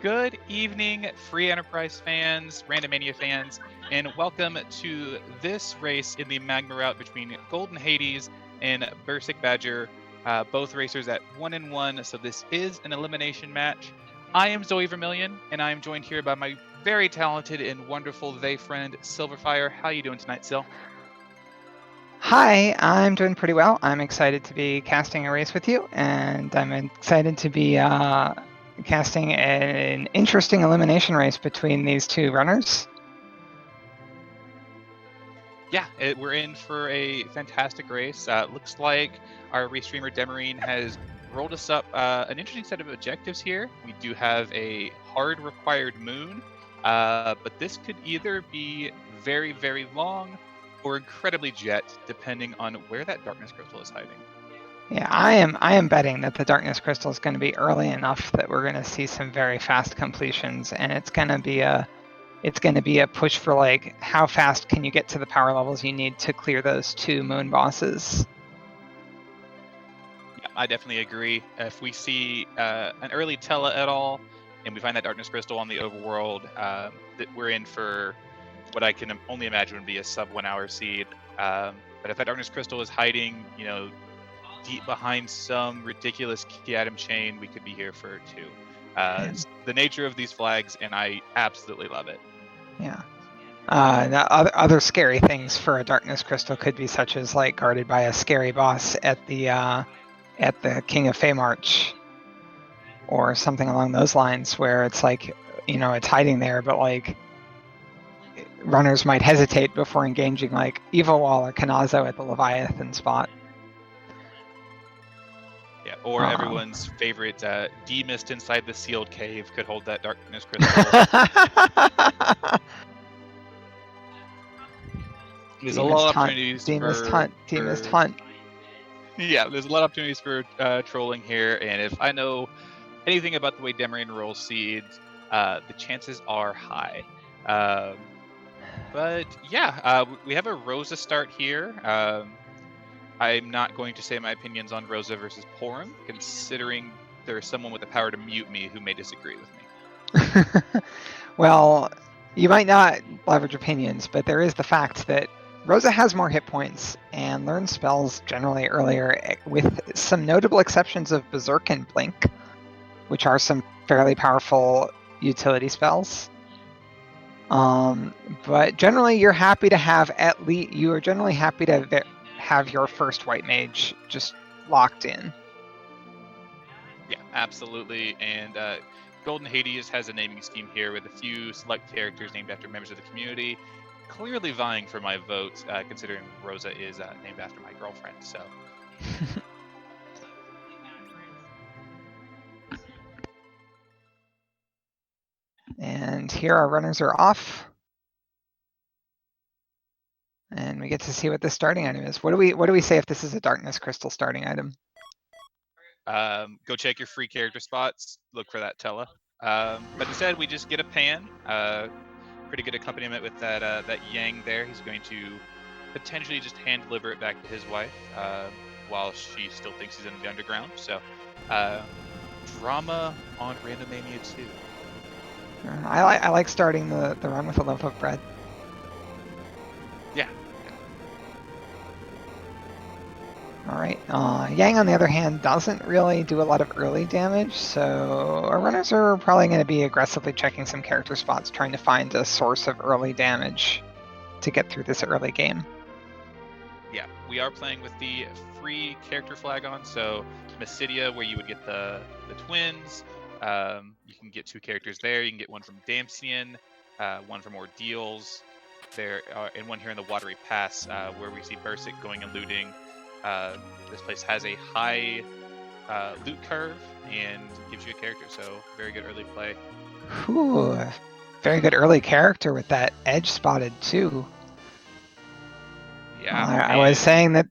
Good evening, Free Enterprise fans, Randomania fans, and welcome to this race in the Magma route between Golden Hades and BursikBadger, both racers at 1-1, so this is an elimination match. I am Zoe Vermillion, and I am joined here by my very talented and wonderful They friend, Silverfire. How are you doing tonight, Sil? Hi, I'm doing pretty well. I'm excited to be casting a race with you, and I'm excited to be casting an interesting elimination race between these two runners. Yeah, we're in for a fantastic race. Looks like our restreamer Demarine has rolled us up an interesting set of objectives here. We do have a hard required moon, but this could either be very, very long or incredibly jet, depending on where that darkness crystal is hiding. Yeah, I am betting that the darkness crystal is going to be early enough that we're going to see some very fast completions, and it's going to be a push for like how fast can you get to the power levels you need to clear those two moon bosses. Yeah, I definitely agree. If we see an early Tela at all, and we find that darkness crystal on the overworld, that we're in for what I can only imagine would be a sub 1 hour seed. But if that darkness crystal is hiding, deep behind some ridiculous key item chain, we could be here for two. It's the nature of these flags, and I absolutely love it. Yeah. Other scary things for a darkness crystal could be such as like guarded by a scary boss at the King of Fey March, or something along those lines, where it's like, it's hiding there, but like runners might hesitate before engaging like Evil Wall or Kanazo at the Leviathan spot. Yeah, or everyone's favorite D-Mist inside the sealed cave could hold that darkness crystal. There's a lot of opportunities D-Mist Hunt. Yeah, there's a lot of opportunities for trolling here, and if I know anything about the way Demarine rolls seeds, the chances are high. But yeah, we have a Rosa start here. I'm not going to say my opinions on Rosa versus Porum, considering there's someone with the power to mute me who may disagree with me. Well, you might not leverage opinions, but there is the fact that Rosa has more hit points and learns spells generally earlier, with some notable exceptions of Berserk and Blink, which are some fairly powerful utility spells. But generally, you're happy to have have your first white mage just locked in. Yeah, absolutely. And Golden Hades has a naming scheme here with a few select characters named after members of the community, clearly vying for my vote, considering Rosa is named after my girlfriend. So. And here our runners are off. And we get to see what the starting item is. What do we say if this is a darkness crystal starting item? Go check your free character spots. Look for that Tela. But instead, we just get a pan. Pretty good accompaniment with that Yang there. He's going to potentially just hand deliver it back to his wife while she still thinks he's in the underground. So, drama on Randomania 2. I like starting the run with a loaf of bread. Yeah. All right. Yang, on the other hand, doesn't really do a lot of early damage, so our runners are probably going to be aggressively checking some character spots, trying to find a source of early damage to get through this early game. Yeah, we are playing with the free character flag on, so Mysidia, where you would get the twins, you can get two characters there. You can get one from Damsian, one from Ordeals, there, and one here in the Watery Pass, where we see Bursik going and looting. This place has a high loot curve and gives you a character, so very good early play. Ooh, very good early character with that edge spotted too. Yeah, I was saying that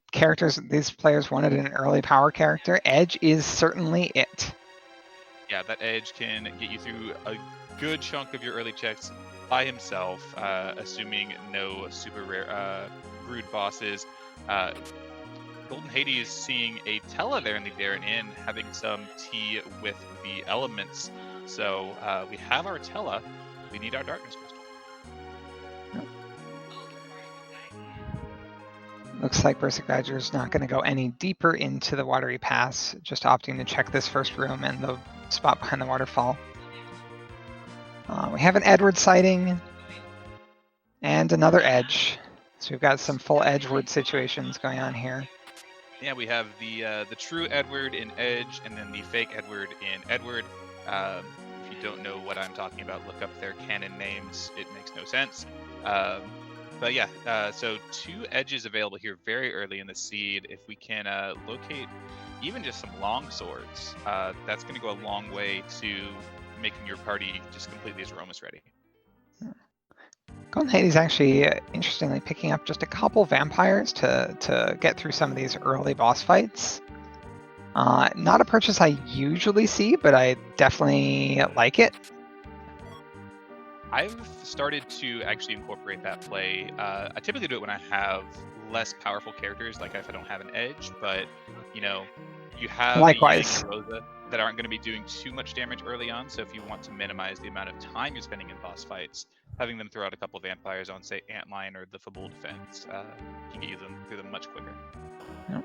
these players wanted an early power character. Edge is certainly it. Yeah, that edge can get you through a good chunk of your early checks by himself, assuming no super rare brood bosses. Golden Hades seeing a Tela there in the Darren Inn, having some tea with the elements. So we have our Tella. We need our darkness crystal. Looks like BursikBadger is not going to go any deeper into the watery pass, just opting to check this first room and the spot behind the waterfall. We have an Edward sighting and another edge. So we've got some full Edgewood situations going on here. Yeah, we have the true Edward in Edge, and then the fake Edward in Edward. If you don't know what I'm talking about, look up their canon names. It makes no sense. But yeah, so 2 edges available here very early in the seed. If we can locate even just some long swords, that's going to go a long way to making your party just completely as Romus ready. Goldenhades actually, interestingly, picking up just a couple vampires to get through some of these early boss fights. Not a purchase I usually see, but I definitely like it. I've started to actually incorporate that play. I typically do it when I have less powerful characters, like if I don't have an edge, but you know, you have Likewise. a Rosa that aren't going to be doing too much damage early on, so if you want to minimize the amount of time you're spending in boss fights, having them throw out a couple vampires on, say, Antline or the Fabul defense can get you through them much quicker. Yep.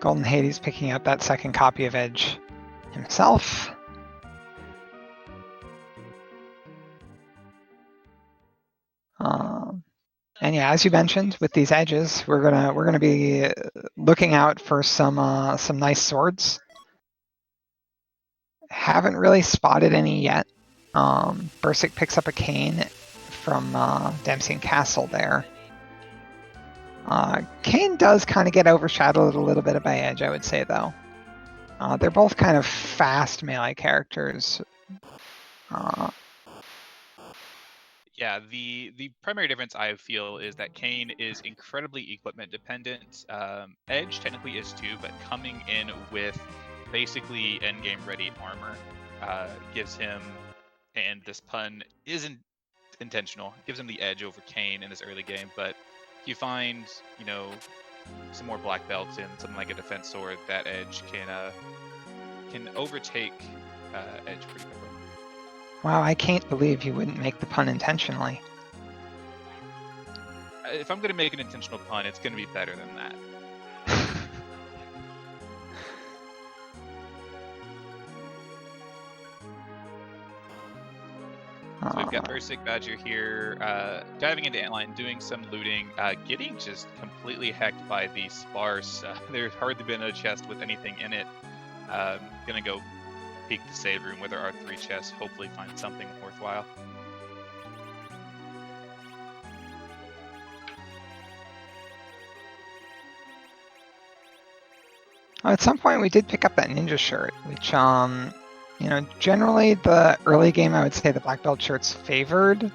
Goldenhades picking up that second copy of Edge himself. And yeah, as you mentioned, with these edges, we're gonna be looking out for some nice swords. Haven't really spotted any yet. Bursik picks up a cane from Dempsey Castle there. Cane does kind of get overshadowed a little bit by Edge, I would say, though. They're both kind of fast melee characters. Yeah, the primary difference I feel is that Kane is incredibly equipment dependent. Edge technically is too, but coming in with basically endgame ready armor gives him, and this pun isn't intentional, gives him the edge over Kane in this early game. But if you find, you know, some more black belts in something like a defense sword, that Edge can overtake Edge pretty quickly. Wow, I can't believe you wouldn't make the pun intentionally. If I'm going to make an intentional pun, it's going to be better than that. So we've got BursikBadger here, diving into Antline, doing some looting, getting just completely hecked by the sparse. There's hardly been a chest with anything in it. Gonna go peek the save room where there are 3 chests, hopefully find something worthwhile. At some point, we did pick up that ninja shirt, which, you know, generally the early game, I would say the black belt shirt's favored,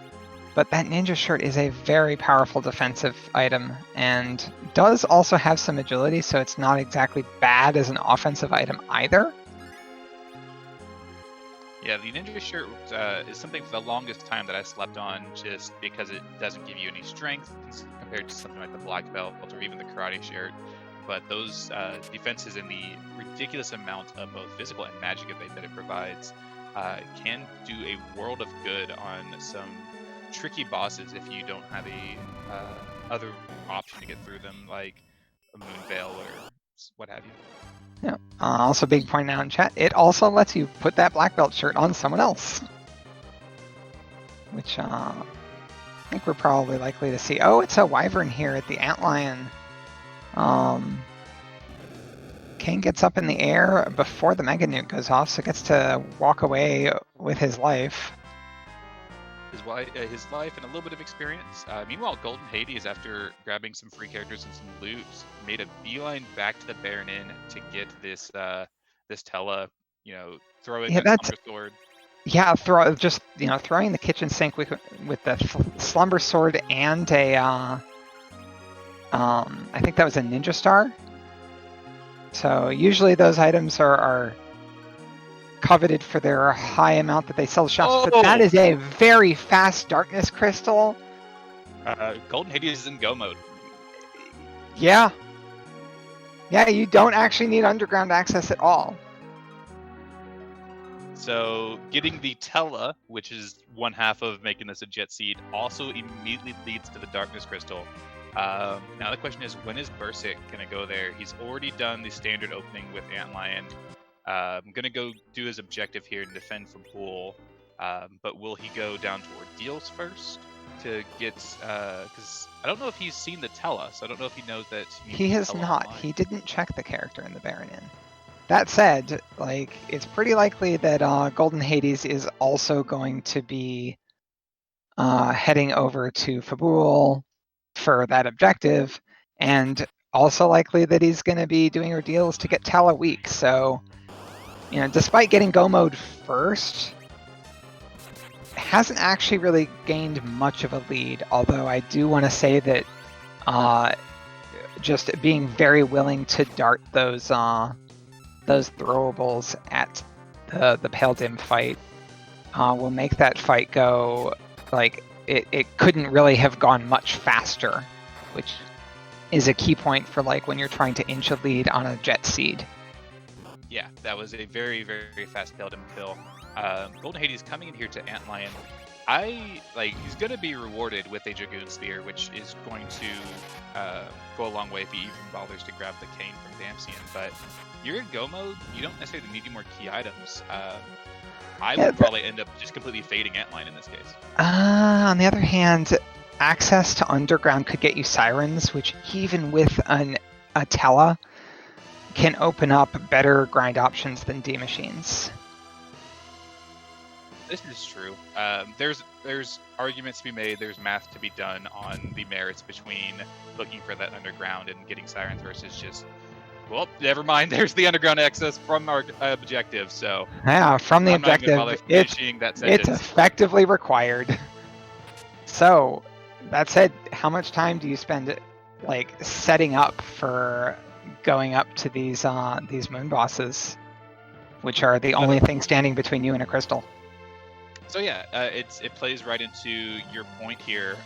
but that ninja shirt is a very powerful defensive item and does also have some agility, so it's not exactly bad as an offensive item either. Yeah, the ninja shirt is something for the longest time that I slept on just because it doesn't give you any strength compared to something like the black belt or even the karate shirt. But those defenses and the ridiculous amount of both physical and magic evade that it provides can do a world of good on some tricky bosses if you don't have a other option to get through them, like a moon veil or what have you. Yeah. Also, big point out in chat, it also lets you put that black belt shirt on someone else, which I think we're probably likely to see. Oh, it's a wyvern here at the Antlion. Kane gets up in the air before the Mega Nuke goes off, so gets to walk away with his life. His life and a little bit of experience. Meanwhile, Goldenhades, after grabbing some free characters and some loot, made a beeline back to the Baron Inn to get this this Tella, you know, throwing that slumber sword. Yeah, throwing the kitchen sink with the slumber sword and a I think that was a ninja star. So usually those items are coveted for their high amount that they sell to shops, but that is a very fast darkness crystal. Goldenhades is in go mode. Yeah. Yeah, you don't actually need underground access at all. So getting the Tella, which is one half of making this a jet seed, also immediately leads to the Darkness Crystal. Now the question is, when is Bursik going to go there? He's already done the standard opening with Antlion. I'm going to go do his objective here and defend from Pool. But will he go down to Ordeals first to get... Because I don't know if he's seen the Tella, so I don't know if he knows that... He has not. Online. He didn't check the character in the Baron Inn. That said, like, it's pretty likely that Golden Hades is also going to be heading over to Fabul for that objective, and also likely that he's going to be doing ordeals to get Tala weak. So, you know, despite getting Go mode first, hasn't actually really gained much of a lead, although I do want to say that just being very willing to dart those throwables at the Pale Dim fight will make that fight go, like, it couldn't really have gone much faster, which is a key point for, like, when you're trying to inch a lead on a jet seed. Yeah, that was a very, very fast Pale Dim kill. Golden Hades coming in here to Antlion. He's going to be rewarded with a Dragoon Spear, which is going to go a long way if he even bothers to grab the cane from Damsian. But you're in Go mode, you don't necessarily need any more key items. I would probably end up just completely fading Antlion in this case. On the other hand, access to Underground could get you Sirens, which even with a Tella can open up better grind options than D Machines. This is true. There's arguments to be made. There's math to be done on the merits between looking for that Underground and getting Sirens versus just, well, never mind. There's the Underground access from our objective. So yeah, from the objective, it's effectively required. So that said, how much time do you spend, like, setting up for going up to these moon bosses, which are the only thing standing between you and a crystal? So yeah, it plays right into your point here.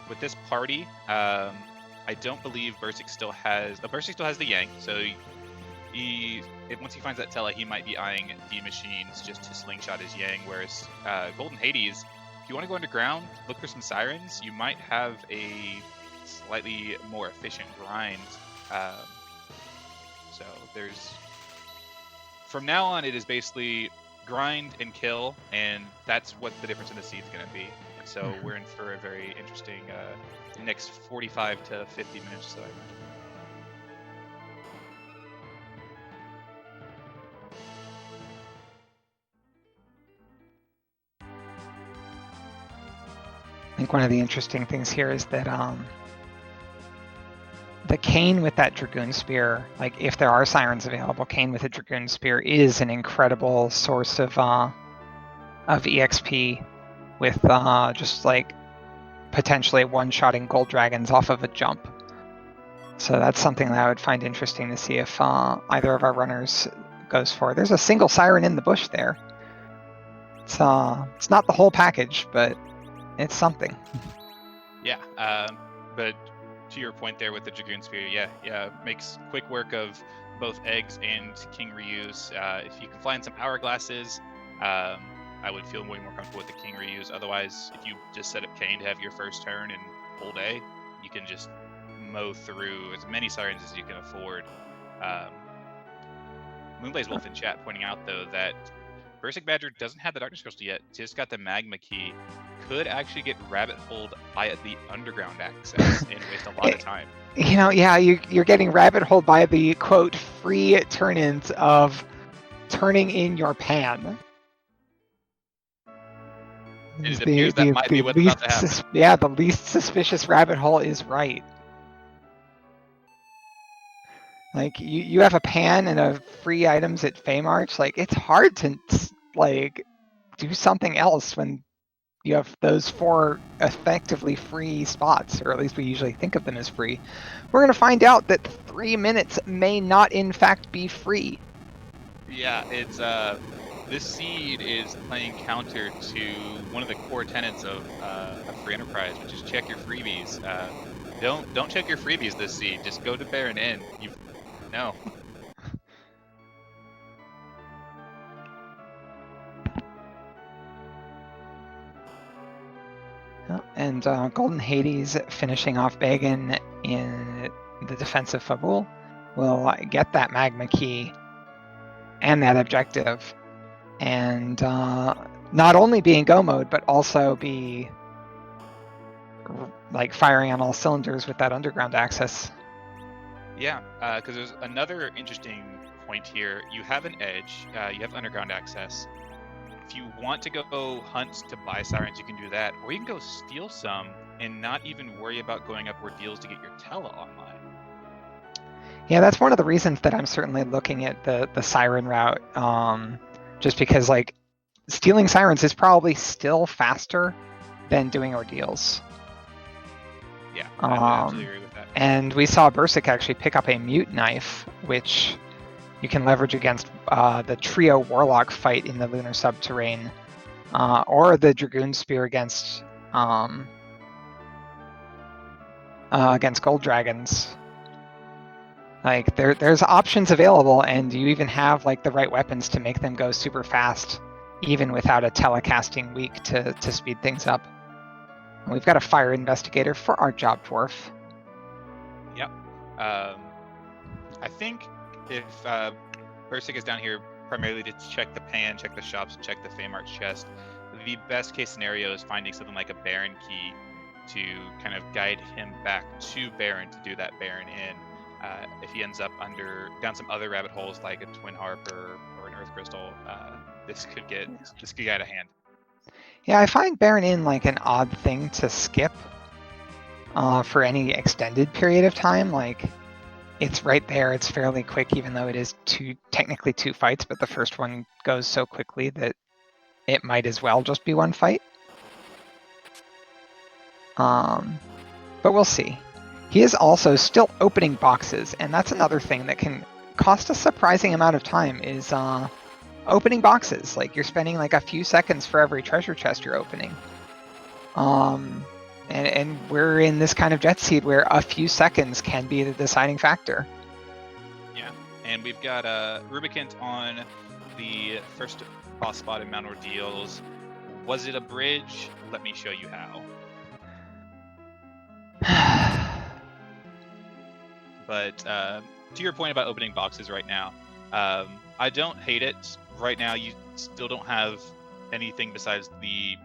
With this party, I don't believe Bursik still has the Yang. So once he finds that Tella, he might be eyeing D Machines just to slingshot his Yang. Whereas Golden Hades, if you want to go underground, look for some Sirens. You might have a slightly more efficient grind. So from now on, it is basically grind and kill, and that's what the difference in the seed is going to be. And so we're in for a very interesting next 45 to 50 minutes, so I imagine. I think one of the interesting things here is that the Cane with that Dragoon Spear, like, if there are Sirens available, Cane with a Dragoon Spear is an incredible source of EXP with just, like, potentially one-shotting gold dragons off of a jump. So that's something that I would find interesting to see if either of our runners goes for. There's a single Siren in the bush there. It's not the whole package, but it's something. Yeah, but to your point there with the Dragoon Spear, yeah, makes quick work of both eggs and King reuse. If you can fly in some hourglasses, I would feel way more comfortable with the King reuse. Otherwise, if you just set up Cane to have your first turn and full day, you can just mow through as many Sirens as you can afford. Moonblaze Wolf in chat pointing out, though, that BursikBadger doesn't have the Darkness Crystal yet, just got the Magma Key. Could actually get rabbit holed by the Underground access and waste a lot of time. You know, yeah, you're getting rabbit holed by the, quote, free turn-ins of turning in your pan. It appears that might be what's about to happen. Yeah, the least suspicious rabbit hole is right. Like, you have a pan and a free items at Feymarch. Like, it's hard to, like, do something else when you have those 4 effectively free spots, or at least we usually think of them as free. We're going to find out that 3 minutes may not, in fact, be free. Yeah, it's this seed is playing counter to one of the core tenets of free enterprise, which is check your freebies. Don't check your freebies this seed. Just go to Baron Inn. And Golden Hades finishing off Bagan in the defense of Fabul will get that Magma key and that objective, and not only be in go mode, but also be like firing on all cylinders with that underground access. Yeah, because there's another interesting point here. You have an edge, you have underground access. If you want to go hunt to buy sirens, you can do that, or you can go steal some and not even worry about going up ordeals to get your Tela online. Yeah, that's one of the reasons that I'm certainly looking at the siren route, just because like stealing sirens is probably still faster than doing ordeals. Yeah, I absolutely agree with that. And we saw Bursik actually pick up a mute knife, which you can leverage against the trio warlock fight in the lunar subterrane, or the dragoon spear against gold dragons. Like there's options available, and you even have like the right weapons to make them go super fast, even without a telecasting weak to speed things up. And we've got a fire investigator for our job dwarf. Yep. I think if Bursik is down here primarily to check the pan, check the shops, check the Feymarch chest, the best case scenario is finding something like a Baron key to kind of guide him back to Baron to do that Baron in. If he ends up down some other rabbit holes like a Twin Harp or an Earth Crystal, this could get out of hand. Yeah, I find Baron in like an odd thing to skip for any extended period of time. Like it's right there, it's fairly quick, even though it is technically two fights, but the first one goes so quickly that it might as well just be one fight. But we'll see. He is also still opening boxes, and that's another thing that can cost a surprising amount of time is opening boxes. Like you're spending like a few seconds for every treasure chest you're opening. And we're in this kind of jet seed where a few seconds can be the deciding factor. Yeah, and we've got Rubicant on the first boss spot in Mount Ordeals. Was it a bridge? Let me show you how. But to your point about opening boxes right now, I don't hate it. Right now, you still don't have anything besides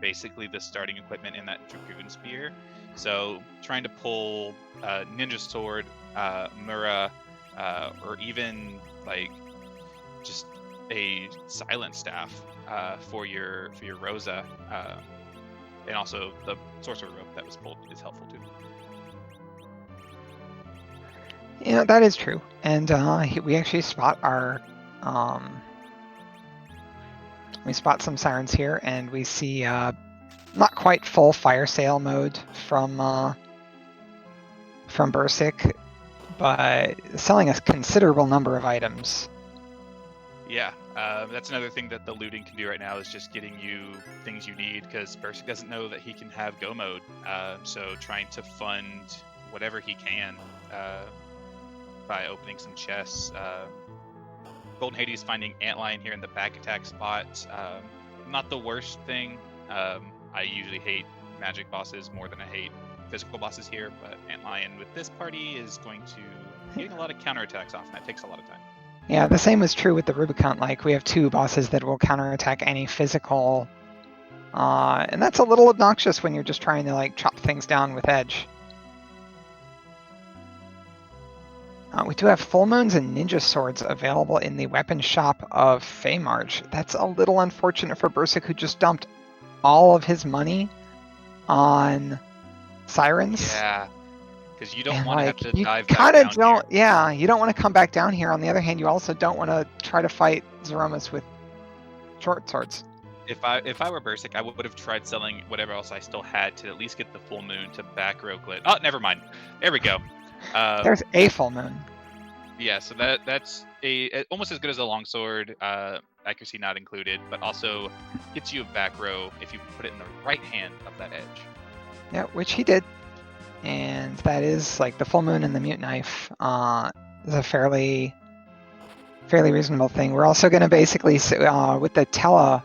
basically the starting equipment in that Dragoon Spear. So trying to pull Ninja Sword, Mura, or even like just a Silent Staff for your Rosa, and also the Sorcerer Rope that was pulled is helpful too. Yeah, that is true. And we actually spot we spot some sirens here, and we see not quite full fire sale mode from Bursik, but selling a considerable number of items. Yeah, that's another thing that the looting can do right now is just getting you things you need, because Bursik doesn't know that he can have go mode. So trying to fund whatever he can by opening some chests. Golden Hades finding Antlion here in the back attack spot. Not the worst thing. I usually hate magic bosses more than I hate physical bosses here, but Antlion with this party is going to getting a lot of counterattacks off, and that takes a lot of time. Yeah, the same was true with the Rubicant. Like we have two bosses that will counterattack any physical, and that's a little obnoxious when you're just trying to like chop things down with edge. We do have full moons and ninja swords available in the weapon shop of Feymarch. That's a little unfortunate for Bursik, who just dumped all of his money on sirens. Yeah, because you don't want to have to dive back down don't, here. Yeah, you don't want to come back down here. On the other hand, you also don't want to try to fight Zeromus with short swords. If I were Bursik, I would have tried selling whatever else I still had to at least get the full moon to back row clit. Oh, never mind. There we go. There's a full moon. Yeah, so that's almost as good as a longsword, accuracy not included, but also gets you a back row if you put it in the right hand of that edge. Yeah, which he did. And that is like the full moon and the mute knife is a fairly reasonable thing. We're also going to basically, with the Tela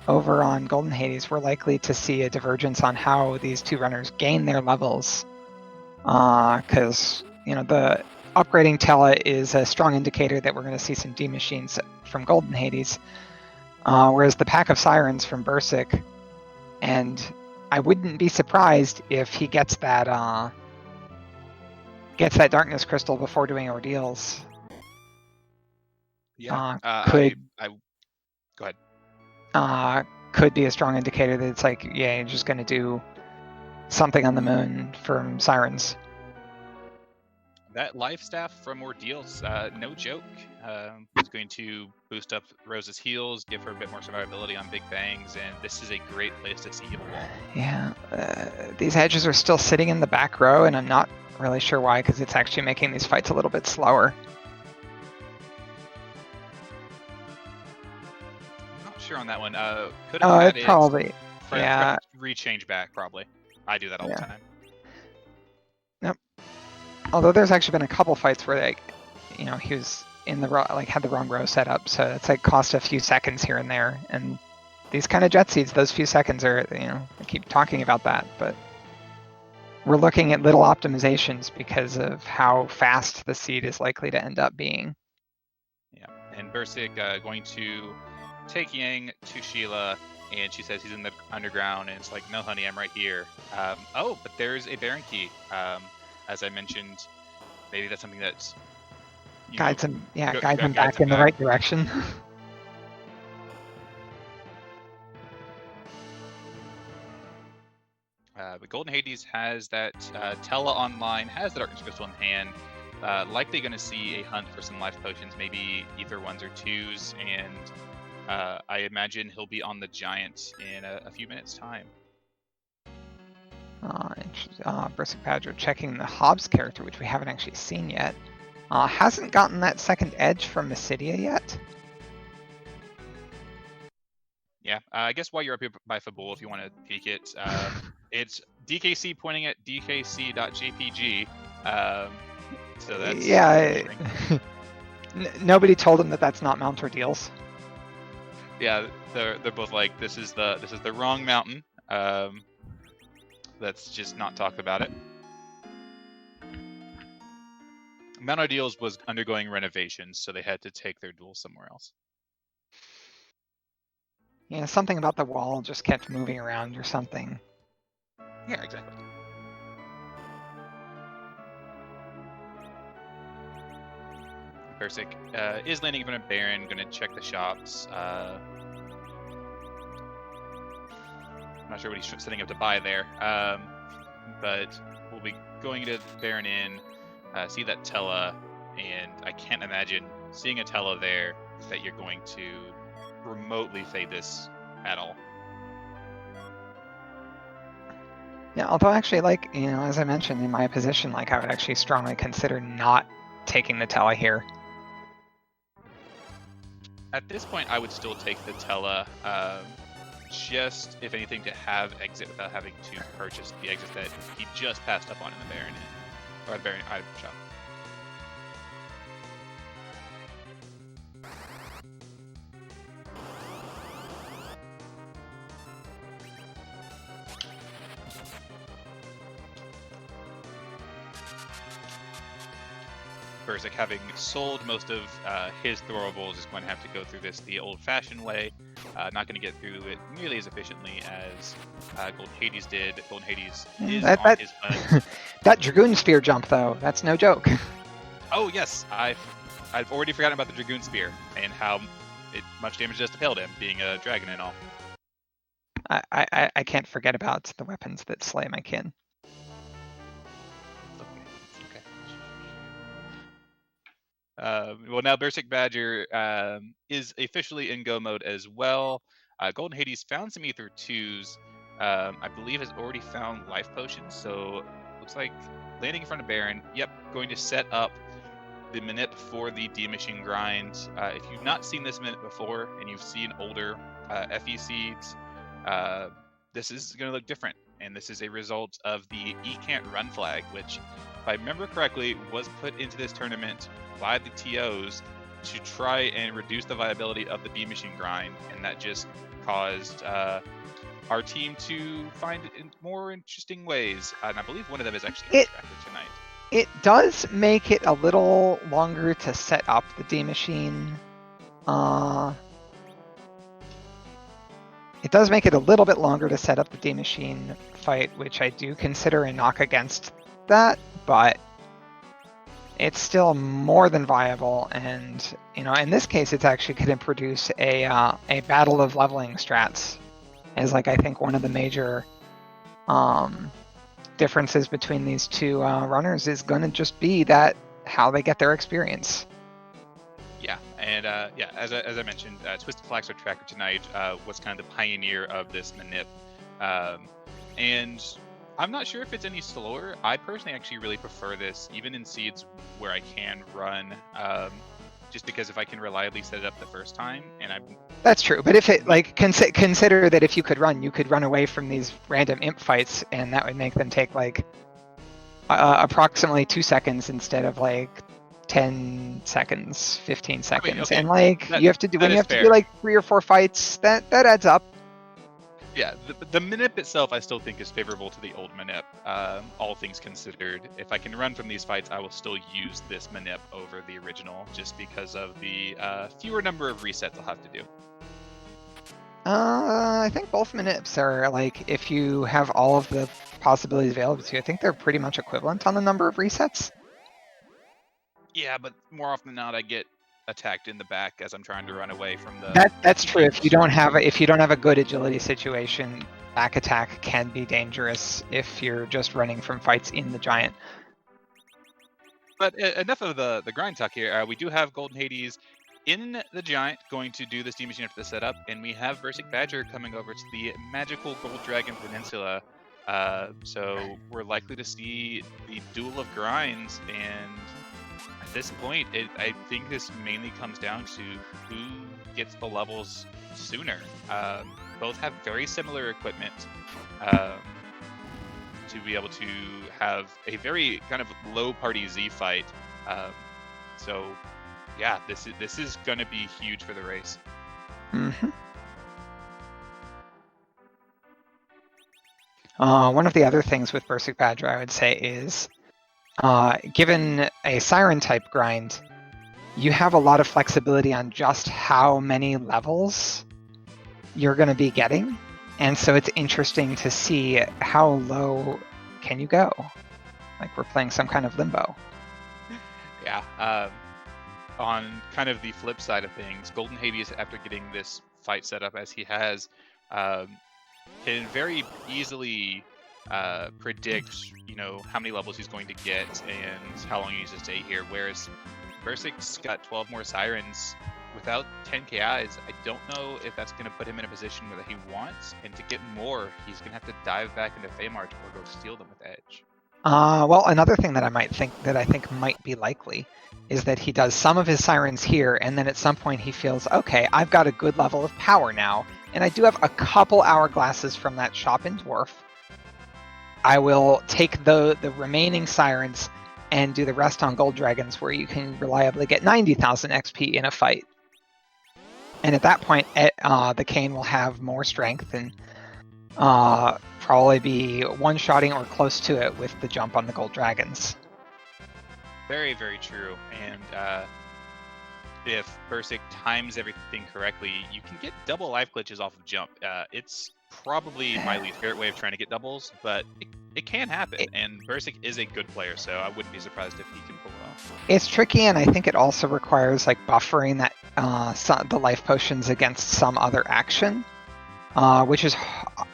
over on Golden Hades, we're likely to see a divergence on how these two runners gain their levels. Because, the upgrading Tela is a strong indicator that we're going to see some D machines from Golden Hades, whereas the Pack of Sirens from Bursik, and I wouldn't be surprised if he gets that Darkness Crystal before doing Ordeals. Yeah. Go ahead. Could be a strong indicator that it's like, yeah, you're just going to do something on the moon from Sirens. That life staff from Ordeals, no joke. It's going to boost up Rose's heals, give her a bit more survivability on big bangs, and this is a great place to see Evil Wall. Yeah, these hedges are still sitting in the back row, and I'm not really sure why, because it's actually making these fights a little bit slower. I'm not sure on that one. Could have had it probably. Yeah. Rechange back, probably. I do that all the time. Yep. Although there's actually been a couple fights where he was in the wrong, had the wrong row set up, so it's cost a few seconds here and there. And these kind of jet seeds, those few seconds are, I keep talking about that, but we're looking at little optimizations because of how fast the seed is likely to end up being. Yeah, and Bursik going to take Yang to Sheila, and she says he's in the underground, and it's like, no, honey, I'm right here. But there's a Baron key. As I mentioned, maybe that's something that's guides him back in the right direction. But Golden Hades has that Tela online, has the Darkness Crystal in hand. Likely going to see a hunt for some life potions, maybe Ether 1s or 2s, and I imagine he'll be on the Giant in a few minutes' time. BursikBadger checking the Hobbs character, which we haven't actually seen yet. Hasn't gotten that second edge from Mysidia yet. Yeah, I guess while you're up here by Fabul, if you want to peek it, it's DKC pointing at dkc.jpg. So that's... Yeah, nobody told him that that's not Mount Ordeals. Yeah, they're both like, this is the wrong mountain. Let's just not talk about it. Mount Ordeals was undergoing renovations, so they had to take their duel somewhere else. Yeah, something about the wall just kept moving around or something. Yeah, exactly. Bursik is landing in front of Baron, going to check the shops. I'm not sure what he's setting up to buy there, but we'll be going to Baron Inn, see that Tela, and I can't imagine seeing a Tela there that you're going to remotely fade this at all. Yeah, although actually, as I mentioned in my position, I would actually strongly consider not taking the Tela here. At this point, I would still take the Tela, just, if anything, to have exit without having to purchase the exit that he just passed up on in the Baron Inn, or the Baron item shop. Bursik, having sold most of his throwables, is going to have to go through this the old-fashioned way. Not going to get through it nearly as efficiently as Golden Hades did. Golden Hades is on his butt. That Dragoon Spear jump, though, that's no joke. Oh, yes. I've already forgotten about the Dragoon Spear and how much damage does to Paladin, being a dragon and all. I can't forget about the weapons that slay my kin. Well, now BursikBadger is officially in go mode as well. Golden Hades found some Ether 2s. I believe has already found life potions, so looks like landing in front of Baron. Yep, going to set up the minute for the D machine grind. If you've not seen this minute before and you've seen older FE seeds, this is going to look different. And this is a result of the E Can't Run flag, which, if I remember correctly, was put into this tournament by the TOs to try and reduce the viability of the D machine grind, and that just caused our team to find more interesting ways. And I believe one of them is actually on tracker tonight. It does make it a little longer to set up the D machine. It does make it a little bit longer to set up the D machine fight, which I do consider a knock against that, but it's still more than viable. And in this case, it's actually going to produce a battle of leveling strats, as I think one of the major differences between these two runners is going to just be that how they get their experience. Yeah, and as I mentioned, Twisted Flaxo Tracker tonight was kind of the pioneer of this manip, and I'm not sure if it's any slower. I personally actually really prefer this, even in seeds where I can run, just because if I can reliably set it up the first time, and That's true, but if it consider that if you could run away from these random imp fights, and that would make them take approximately 2 seconds instead of 10 seconds, 15 seconds, okay. And you have to do 3 or 4 fights, that adds up. Yeah, the manip itself I still think is favorable to the old manip, all things considered. If I can run from these fights, I will still use this manip over the original, just because of the fewer number of resets I'll have to do. I think both manips are, if you have all of the possibilities available to you, I think they're pretty much equivalent on the number of resets. Yeah, but more often than not, I get attacked in the back as I'm trying to run away from the. That's true. If you don't have a good agility situation, back attack can be dangerous if you're just running from fights in the giant. But enough of the grind talk here. We do have Golden Hades in the giant going to do this D machine after the setup, and we have BursikBadger coming over to the magical Gold Dragon Peninsula. So we're likely to see the duel of grinds, and at this point, I think this mainly comes down to who gets the levels sooner. Both have very similar equipment to be able to have a very kind of low party Z fight. So yeah, this is going to be huge for the race. Mm-hmm. One of the other things with BursikBadger, I would say, is given a Siren type grind, you have a lot of flexibility on just how many levels you're going to be getting. And so it's interesting to see how low can you go. We're playing some kind of limbo. Yeah. On kind of the flip side of things, Golden Hades, after getting this fight set up as he has, can very easily predict, how many levels he's going to get and how long he needs to stay here. Whereas Bursik's got 12 more Sirens without 10 KIs. I don't know if that's going to put him in a position that he wants. And to get more, he's going to have to dive back into Feymarch or go steal them with Edge. Well, another thing that I think might be likely is that he does some of his Sirens here, and then at some point he feels, okay, I've got a good level of power now, and I do have a couple hourglasses from that shop in Dwarf. I will take the remaining Sirens and do the rest on Gold Dragons, where you can reliably get 90,000 XP in a fight. And at that point, the Cane will have more strength and probably be one-shotting or close to it with the jump on the Gold Dragons. Very, very true. And if Bursik times everything correctly, you can get double life glitches off of jump. It's probably my least favorite way of trying to get doubles, but it can happen. And Bursik is a good player, so I wouldn't be surprised if he can pull it off. It's tricky, and I think it also requires buffering that the life potions against some other action, which is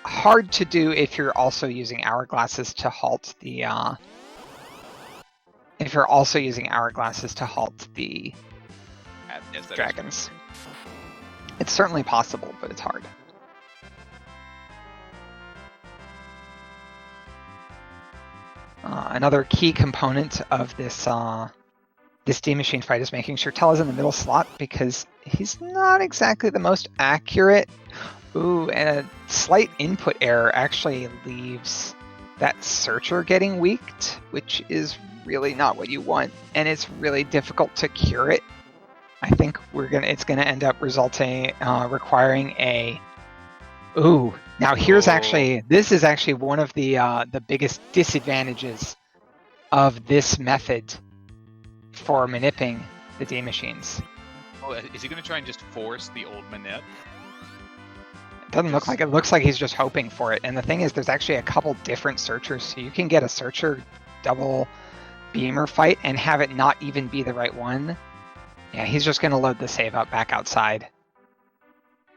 hard to do if you're also using hourglasses to halt the. If you're also using hourglasses to halt the dragons. It's certainly possible, but it's hard. Another key component of this D machine fight is making sure Tell is in the middle slot, because he's not exactly the most accurate. Ooh, and a slight input error actually leaves that Searcher getting weaked, which is really not what you want, and it's really difficult to cure it I think it's gonna end up resulting requiring a. Ooh, now this is actually one of the biggest disadvantages of this method for manipulating the D machines. Oh, is he going to try and just force the old manip? It doesn't look like it. Looks like he's just hoping for it. And the thing is, there's actually a couple different searchers, so you can get a searcher double beamer fight and have it not even be the right one. Yeah, he's just going to load the save up back outside.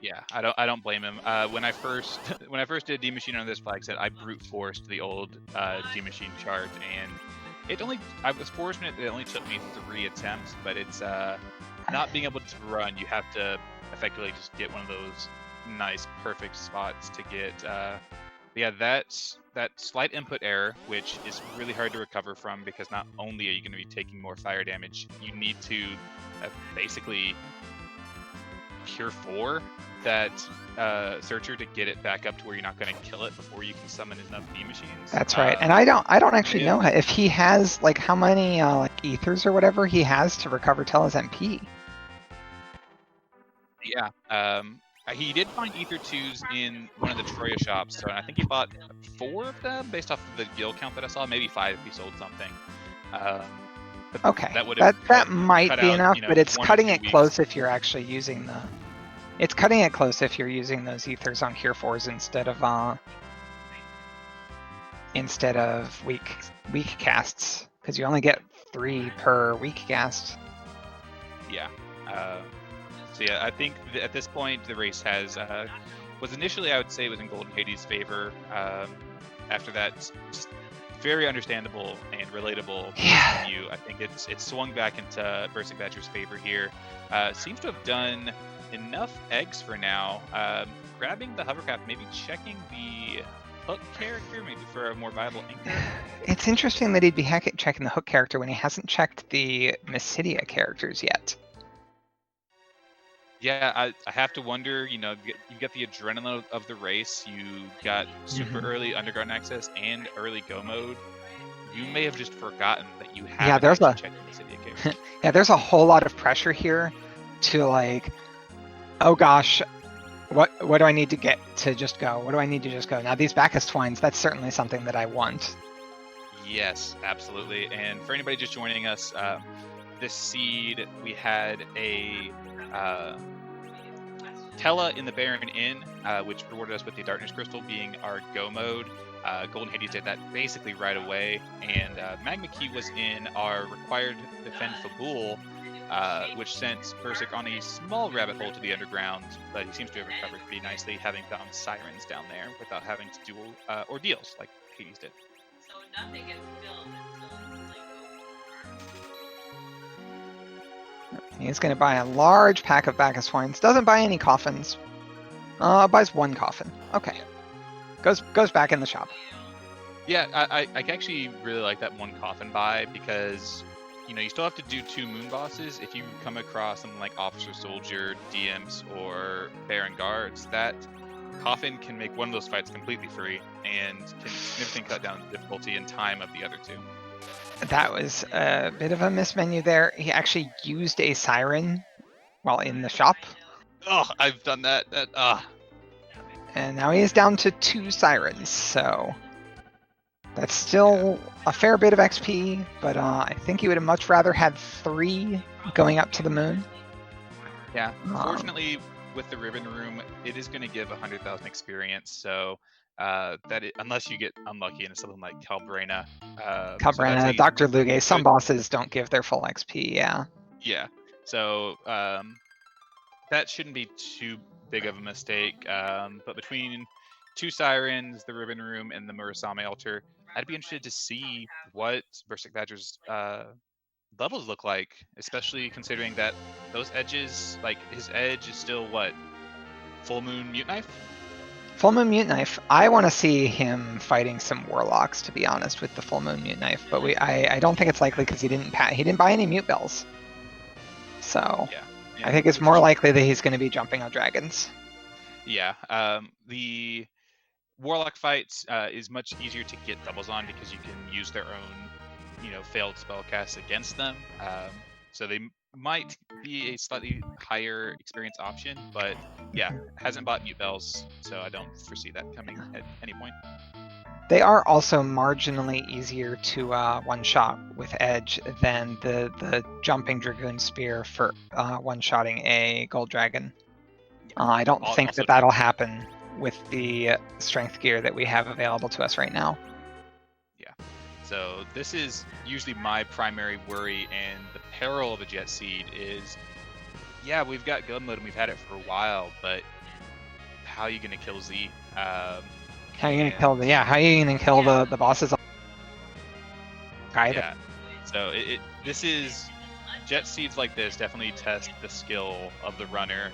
Yeah, I don't blame him. When I first did D machine on this flag set, I brute forced the old D machine chart, and I was fortunate that it only took me 3 attempts, but it's not being able to run. You have to effectively just get one of those nice perfect spots to get. Yeah, that slight input error, which is really hard to recover from because not only are you going to be taking more fire damage, you need to basically Pure 4 that searcher to get it back up to where you're not going to kill it before you can summon enough D machines. That's right. And I don't actually know if he has like how many like ethers or whatever he has to recover Tella's MP. Yeah. He did find Ether 2s in one of the Troya shops, so I think he bought 4 of them based off of the guild count that I saw. Maybe 5 if he sold something. Okay, that might be enough, but it's cutting it close if you're actually using the. It's cutting it close if you're using those ethers on Cure 4s instead of weak casts, because you only get 3 per weak cast. Yeah. So yeah, I think at this point the race was initially, I would say, was in goldenhades' favor. After that, just very understandable and relatable view. I think it's swung back into BursikBadger's favor here. Seems to have done enough eggs for now. Grabbing the hovercraft, maybe checking the hook character, maybe for a more viable anchor. It's interesting that he'd be checking the hook character when he hasn't checked the Mysidia characters yet. Yeah, I have to wonder, you get the adrenaline of the race, you got super early underground access and early go mode. You may have just forgotten that you have checked the Mysidia character. Yeah, there's a whole lot of pressure here to like, oh gosh, what do I need to get to just go? What do I need to just go? Now these Bacchus twines, that's certainly something that I want. Yes, absolutely. And for anybody just joining us, this seed, we had a Tella in the Baron Inn, which rewarded us with the Darkness Crystal being our go mode. goldenhades did that basically right away, and Magma Key was in our required Defend Fabul, which sent Bursik on a small rabbit hole to the underground, but he seems to have recovered pretty nicely, having found sirens down there without having to do ordeals like Hades did. So nothing gets built He's going to buy a large pack of Bacchus twines. Doesn't buy any coffins. Buys 1 coffin. Okay. Goes back in the shop. Yeah, I actually really like that 1 coffin buy because, you still have to do 2 moon bosses. If you come across something like Officer Soldier, DMs, or Baron Guards, that coffin can make one of those fights completely free and can significantly cut down the difficulty and time of the other 2. That was a bit of a mismenu there. He actually used a siren while in the shop. Oh, I've done that. And now he is down to 2 sirens, so that's still a fair bit of XP, but I think he would have much rather had 3 going up to the moon. Yeah, unfortunately, with the Ribbon Room, it is going to give 100,000 experience, so unless you get unlucky into something like Calbrena. Calbrena, Dr. Luge, some bosses don't give their full XP, yeah. Yeah, so that shouldn't be too big of a mistake, but between 2 sirens, the Ribbon Room, and the Murasame altar, I'd be interested to see what BursikBadger's levels look like, especially considering that those edges, like his edge is still what? Full Moon Mute Knife? Full Moon Mute Knife. I want to see him fighting some Warlocks, to be honest, with the Full Moon Mute Knife, but I don't think it's likely because he didn't buy any Mute Bells. So yeah, I think it's more likely that he's going to be jumping on dragons. Yeah, the Warlock fight is much easier to get doubles on because you can use their own, failed spellcasts against them. So they might be a slightly higher experience option, but yeah, hasn't bought mute bells, so I don't foresee that coming at any point. They are also marginally easier to one-shot with Edge than the jumping Dragoon Spear for one-shotting a Gold Dragon. I don't think Also that that'll happen with the strength gear that we have available to us right now. Yeah. So this is usually my primary worry, and the peril of a Jet Seed is, yeah, we've got gun mode and we've had it for a while, but how are you gonna kill Z? How are you gonna kill how are you gonna kill the bosses? Either. Yeah. So this is Jet Seeds like this definitely test the skill of the runner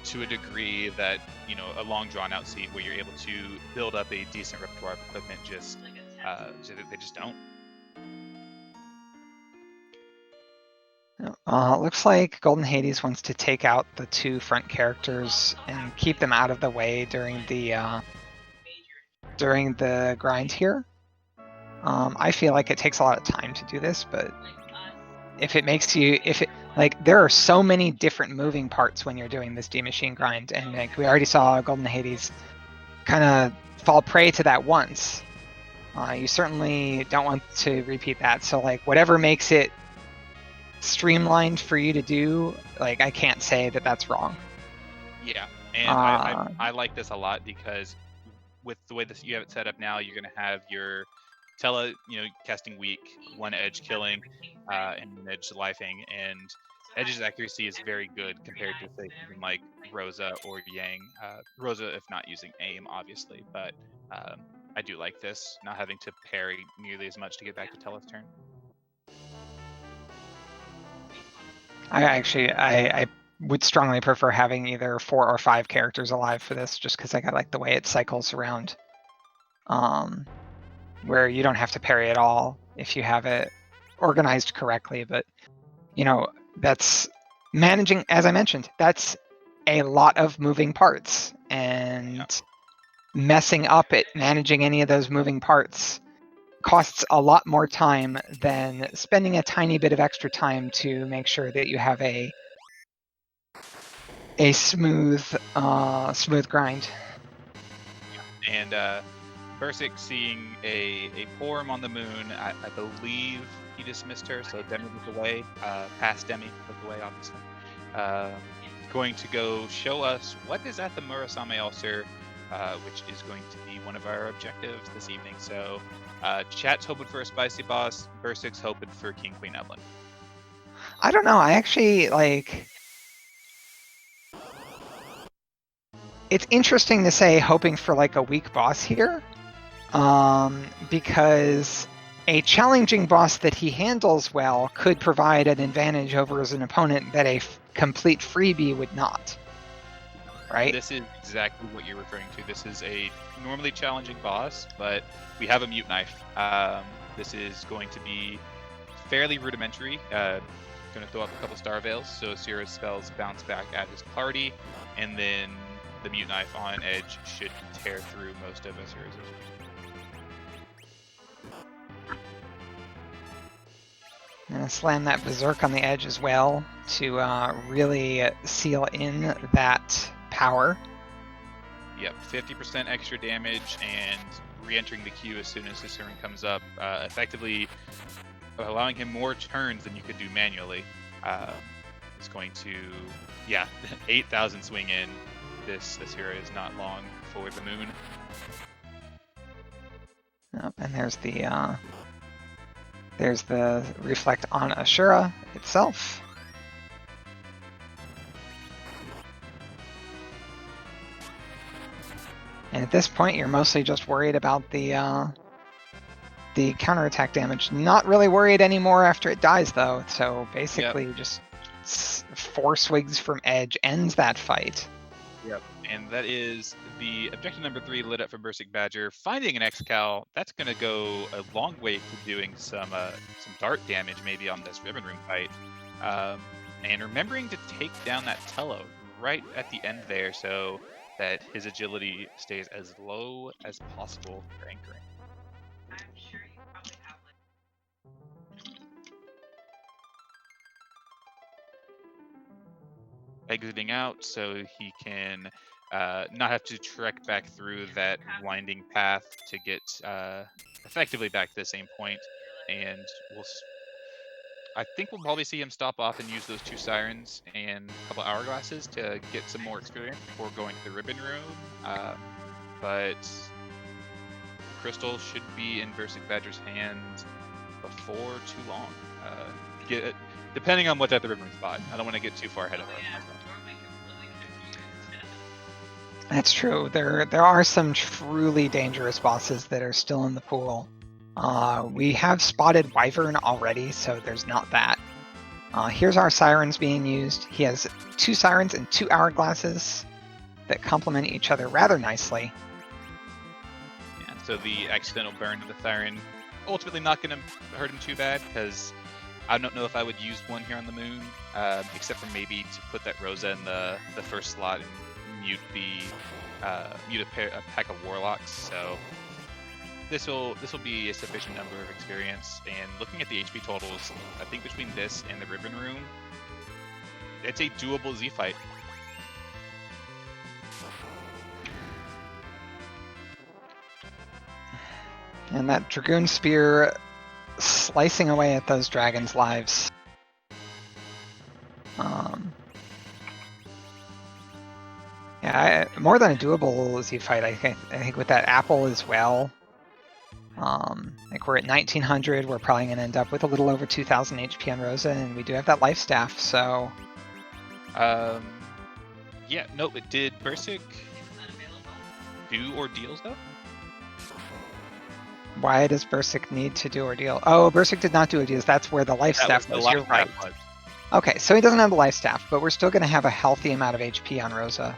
to a degree that, you know, a long drawn out seed where you're able to build up a decent repertoire of equipment just they just don't. Looks like Golden Hades wants to take out the two front characters and keep them out of the way during the grind here. I feel like it takes a lot of time to do this, but if it makes you, there are so many different moving parts when you're doing this D-Machine grind, and like we already saw Golden Hades kind of fall prey to that once. You certainly don't want to repeat that. So like whatever makes it streamlined for you to do, like I can't say that that's wrong. Yeah, and I like this a lot because with the way you have it set up now, you're gonna have your Tela, you know, casting weak, one edge killing, and an edge lifing, and Edge's accuracy is very good compared to say something like Rosa or Yang. Rosa, if not using aim, obviously, but I do like this, not having to parry nearly as much to get back to Tela's turn. I would strongly prefer having either 4 or 5 characters alive for this, just because I like the way it cycles around. Where you don't have to parry at all if you have it organized correctly, but you know, that's managing, as I mentioned, that's a lot of moving parts, and messing up at managing any of those moving parts costs a lot more time than spending a tiny bit of extra time to make sure that you have a smooth grind. And Bursik seeing a Porum on the moon, I believe he dismissed her, so Demi was away, past Demi was away, obviously. Going to go show us what is at the Murasame Ulcer, which is going to be one of our objectives this evening. So chat's hoping for a spicy boss, Bursik's hoping for King Queen Evelyn. I don't know, I actually like... It's interesting to say hoping for like a weak boss here, because a challenging boss that he handles well could provide an advantage over as an opponent that a complete freebie would not. Right? This is exactly what you're referring to. This is a normally challenging boss, but we have a mute knife. This is going to be fairly rudimentary. Going to throw up a couple star veils, so Asura's spells bounce back at his party, and then the mute knife on Edge should tear through most of Asura's. I'm going to slam that Berserk on the Edge as well to really seal in that power. Yep, 50% extra damage and re-entering the queue as soon as his turn comes up, effectively allowing him more turns than you could do manually. It's going to, 8,000 swing in. This hero is not long for the moon. Yep, and there's the reflect on Ashura itself. And at this point, you're mostly just worried about the counterattack damage. Not really worried anymore after it dies, though. So basically, just 4 swigs from Edge ends that fight. Yep, and that is the objective number 3 lit up for BursikBadger. Finding an X-Cal, that's going to go a long way to doing some dart damage maybe on this Ribbon Room fight. And remembering to take down that Tello right at the end there so that his agility stays as low as possible for anchoring. I'm sure you probably have exiting out so he can not have to trek back through that winding path to get effectively back to the same point. And I think we'll probably see him stop off and use those 2 sirens and a couple hourglasses to get some more experience before going to the ribbon room. But crystal should be in BursikBadger's hand before too long. Depending on what's at the ribbon room spot. I don't want to get too far ahead of him. That's true. There are some truly dangerous bosses that are still in the pool. We have spotted Wyvern already, so there's not that. Here's our sirens being used. He has 2 sirens and 2 hourglasses that complement each other rather nicely. Yeah, so the accidental burn of the siren ultimately not going to hurt him too bad, because I don't know if I would use one here on the moon, except for maybe to put that Rosa in the first slot and mute a pack of warlocks. So this will be a sufficient number of experience. And looking at the HP totals, I think between this and the ribbon room, it's a doable Z fight. And that Dragoon Spear slicing away at those dragons' lives. Yeah, more than a doable Z fight, I think with that apple as well. Like we're at 1900, we're probably going to end up with a little over 2000 HP on Rosa, and we do have that life staff, so... Yeah, no, but did Bursik do ordeals though? Why does Bursik need to do ordeal? Oh, Bursik did not do ordeals. That's where the life staff was. You're right. Okay, so he doesn't have the life staff, but we're still going to have a healthy amount of HP on Rosa.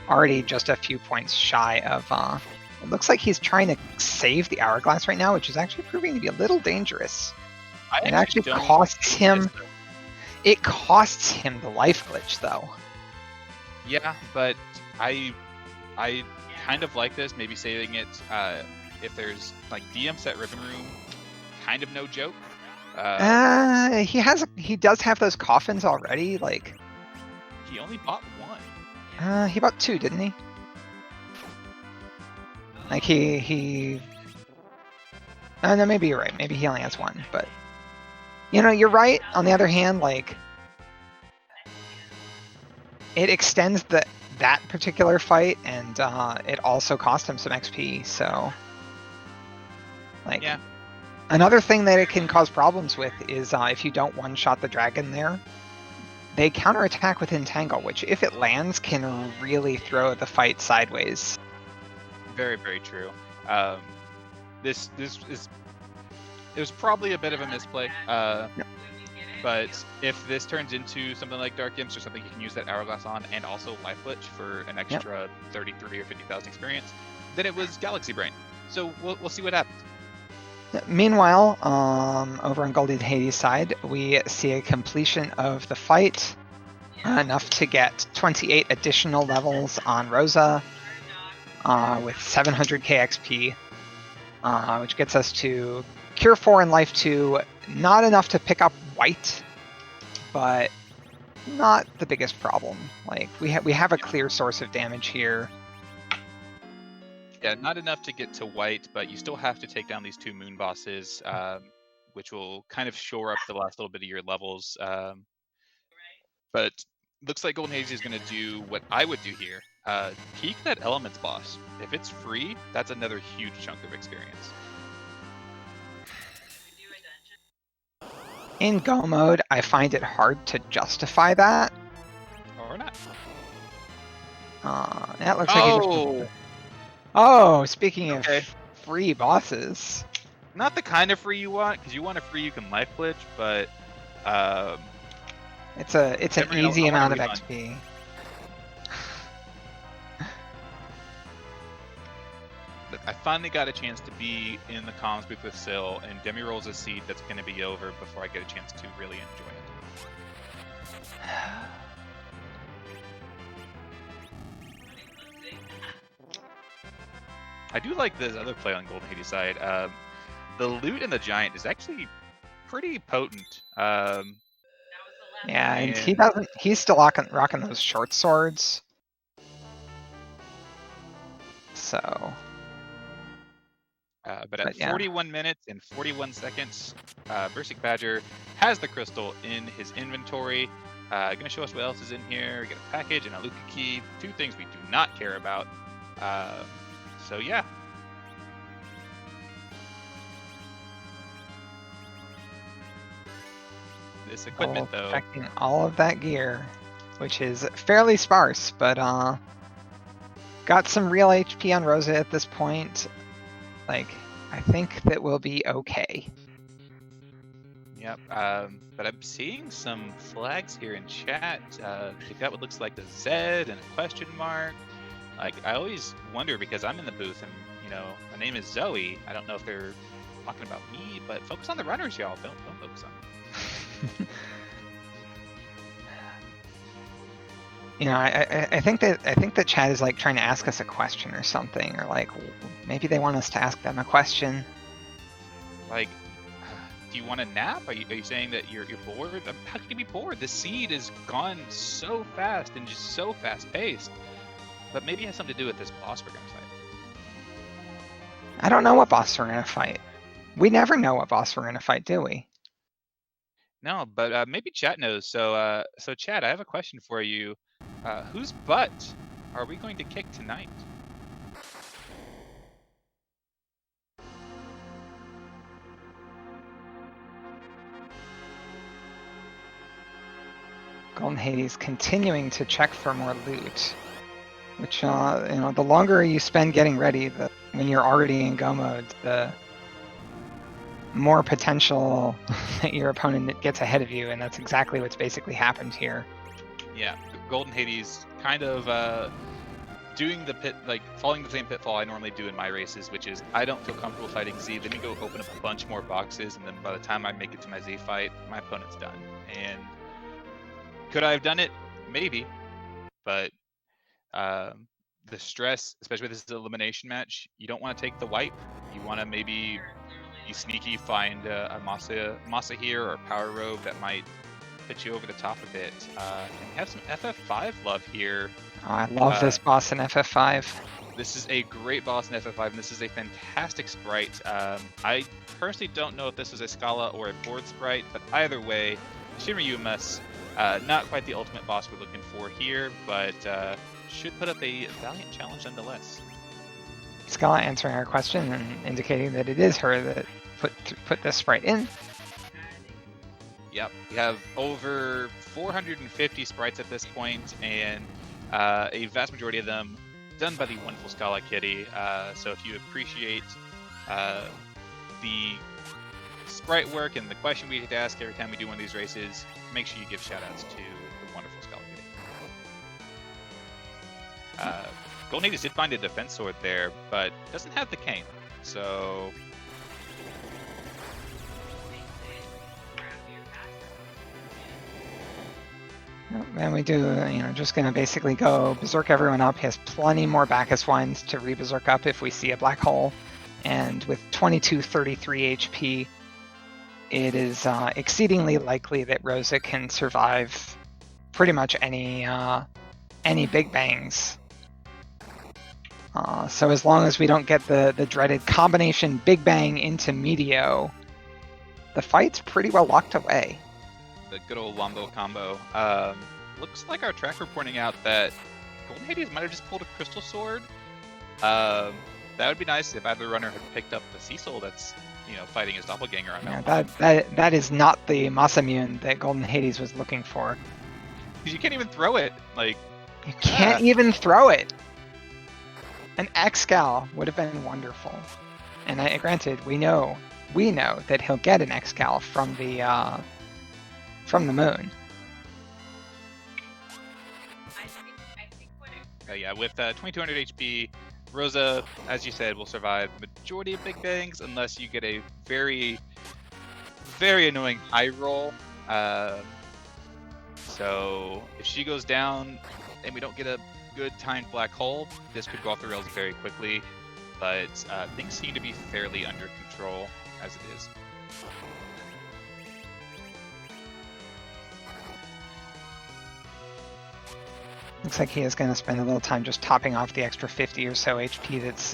Already just a few points shy of... It looks like he's trying to save the hourglass right now, which is actually proving to be a little dangerous. It actually costs him... It costs him the life glitch, though. Yeah, but I kind of like this. Maybe saving it if there's like DM set ribbon room, kind of no joke. He does have those coffins already. Like he only bought 1. He bought 2, didn't he? Like he. No, maybe you're right. Maybe he only has 1, but you know, you're right. On the other hand, like it extends that particular fight, and it also cost him some XP. So, like, yeah. Another thing that it can cause problems with is if you don't one-shot the dragon there, they counterattack with Entangle, which if it lands can really throw the fight sideways. Very, very true. This is it was probably a bit of a misplay. But if this turns into something like Dark Imps or something you can use that hourglass on, and also Life Glitch for an extra 33 or 50,000 experience, then it was Galaxy Brain. So we'll see what happens. Meanwhile, over on goldenhades side, we see a completion of the fight, enough to get 28 additional levels on Rosa, with 700k XP, which gets us to Cure 4 and Life 2. Not enough to pick up White, but not the biggest problem. Like we have a clear source of damage here. Yeah, not enough to get to White, but you still have to take down these 2 moon bosses, which will kind of shore up the last little bit of your levels. But looks like goldenhades is going to do what I would do here. Peek that Elements boss. If it's free, that's another huge chunk of experience. In Go mode, I find it hard to justify that. Or not. That looks like Oh, speaking of free bosses. Not the kind of free you want, because you want a free you can life glitch, but it's an easy amount of XP. Look, I finally got a chance to be in the comms booth with Syl, and Demi rolls a seed that's going to be over before I get a chance to really enjoy it. I do like this other play on goldenhades side. The loot in the giant is actually pretty potent. Yeah, and he And- doesn't. He's still rocking those short swords. So, but at yeah. 41 minutes and 41 seconds, BursikBadger has the crystal in his inventory. Gonna show us what else is in here. We got a package and a Luca key. 2 things we do not care about. So yeah. This equipment though. Protecting all of that gear, which is fairly sparse, but got some real HP on Rosa at this point. Like, I think that we'll be okay. Yep. But I'm seeing some flags here in chat. They've got what looks like a Z and a question mark. Like, I always wonder because I'm in the booth and, you know, my name is Zoe. I don't know if they're talking about me, but focus on the runners, y'all. Don't focus on me. You know, I think that chat is like trying to ask us a question or something, or like maybe they want us to ask them a question. Like, do you want to nap? Are you saying that you're bored? How can you be bored? The seed is gone so fast and just so fast paced. But maybe it has something to do with this boss we're gonna fight. I don't know what boss we're gonna fight. We never know what boss we're gonna fight, do we? No, but maybe chat knows. So chat, I have a question for you. Whose butt are we going to kick tonight? Golden Hades continuing to check for more loot, which you know, the longer you spend getting ready, when you're already in go mode, the more potential that your opponent gets ahead of you, and that's exactly what's basically happened here. Yeah, Golden Hades kind of doing the following the same pitfall I normally do in my races, which is I don't feel comfortable fighting Z, then you go open up a bunch more boxes, and then by the time I make it to my Z fight, my opponent's done. And could I have done it? Maybe, but the stress, especially with this elimination match, you don't want to take the wipe. You want to maybe be sneaky, find a Masa here or a Power Robe that might put you over the top a bit. And we have some FF5 love here. Oh, I love this boss in FF5. This is a great boss in FF5, and this is a fantastic sprite. I personally don't know if this is a Scala or a board sprite, but either way, Shirayumas, not quite the ultimate boss we're looking for here, but should put up a valiant challenge nonetheless. Scala answering our question and indicating that it is her that put this sprite in. Yep, we have over 450 sprites at this point, and a vast majority of them done by the wonderful Scala Kitty. So if you appreciate the sprite work and the question we get to ask every time we do one of these races, make sure you give shoutouts to the wonderful Scala Kitty. Golden Hades did find a defense sword there, but doesn't have the cane, so... And we do, you know, just gonna basically go berserk everyone up. He has plenty more Bacchus wines to re-berserk up if we see a black hole. And with 2233 HP, it is exceedingly likely that Rosa can survive pretty much any big bangs. So as long as we don't get the dreaded combination Big Bang into Meteo, the fight's pretty well locked away. The good old Wombo combo. Looks like our tracker pointing out that Golden Hades might have just pulled a crystal sword. That would be nice if either runner had picked up the Cecil that's, you know, fighting his doppelganger on that is not the Masamune that Golden Hades was looking for. Because you can't even throw it. Like, you can't even throw it. An X-Cal would have been wonderful. And granted, we know that he'll get an X-Cal from the moon. Yeah, with 2200 HP, Rosa, as you said, will survive the majority of big bangs unless you get a very, very annoying high roll. So if she goes down and we don't get a good timed black hole, this could go off the rails very quickly. But things seem to be fairly under control as it is. Looks like he is going to spend a little time just topping off the extra 50 or so HP that's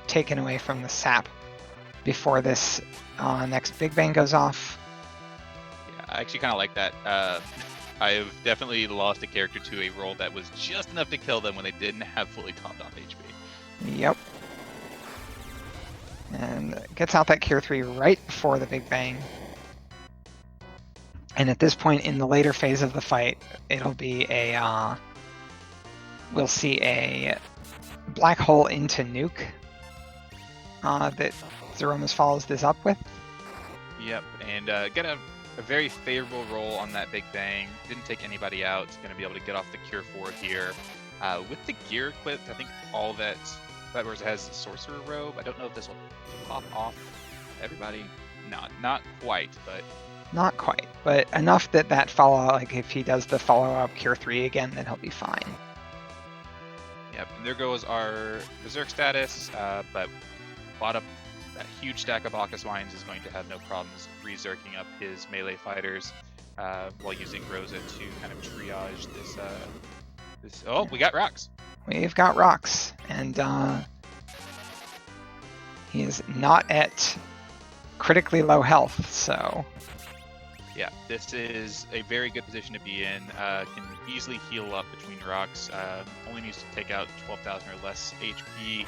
taken away from the sap before this next Big Bang goes off. Yeah, I actually kind of like that. I've definitely lost a character to a roll that was just enough to kill them when they didn't have fully topped off HP. Yep. And gets out that Cure 3 right before the Big Bang. And at this point in the later phase of the fight, it'll be a... we'll see a black hole into nuke that Threemus follows this up with. Yep, and get a very favorable roll on that Big Bang. Didn't take anybody out. Going to be able to get off the Cure 4 here. With the gear equipped, I think all that Whereas it has Sorcerer Robe. I don't know if this will pop off everybody. No, not quite, but... Not quite, but enough that that follow, like if he does the follow-up Cure 3 again, then he'll be fine. Yep, and there goes our Berserk status, but bought up that huge stack of Bacchus Wines is going to have no problems resurking up his melee fighters while using Rosa to kind of triage this... Oh, we got rocks! We've got rocks, and he is not at critically low health, so... Yeah, this is a very good position to be in. Can easily heal up between rocks. Only needs to take out 12,000 or less HP.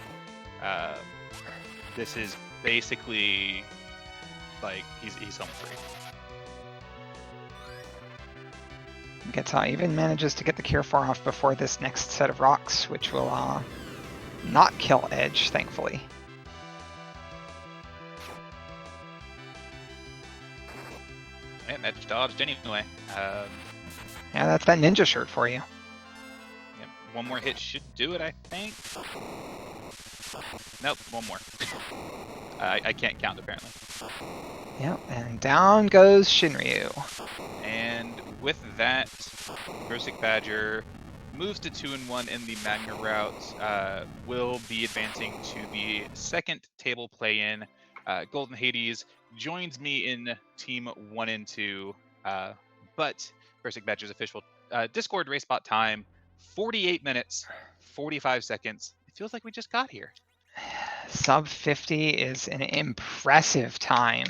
This is basically like he's home free. Gets even manages to get the Cure 4 off before this next set of rocks, which will not kill Edge, thankfully. And Edge dodged anyway. Yeah, that's that ninja shirt for you. Yeah, one more hit should do it, I think. Nope, one more. I can't count, apparently. Yep, and down goes Shinryu. And with that, BursikBadger moves to 2-1 in the Magma route. Will be advancing to the second table play-in. Golden Hades joins me in team 1 and 2, but BursikBadger's official Discord race bot time, 48 minutes, 45 seconds. It feels like we just got here. Sub 50 is an impressive time.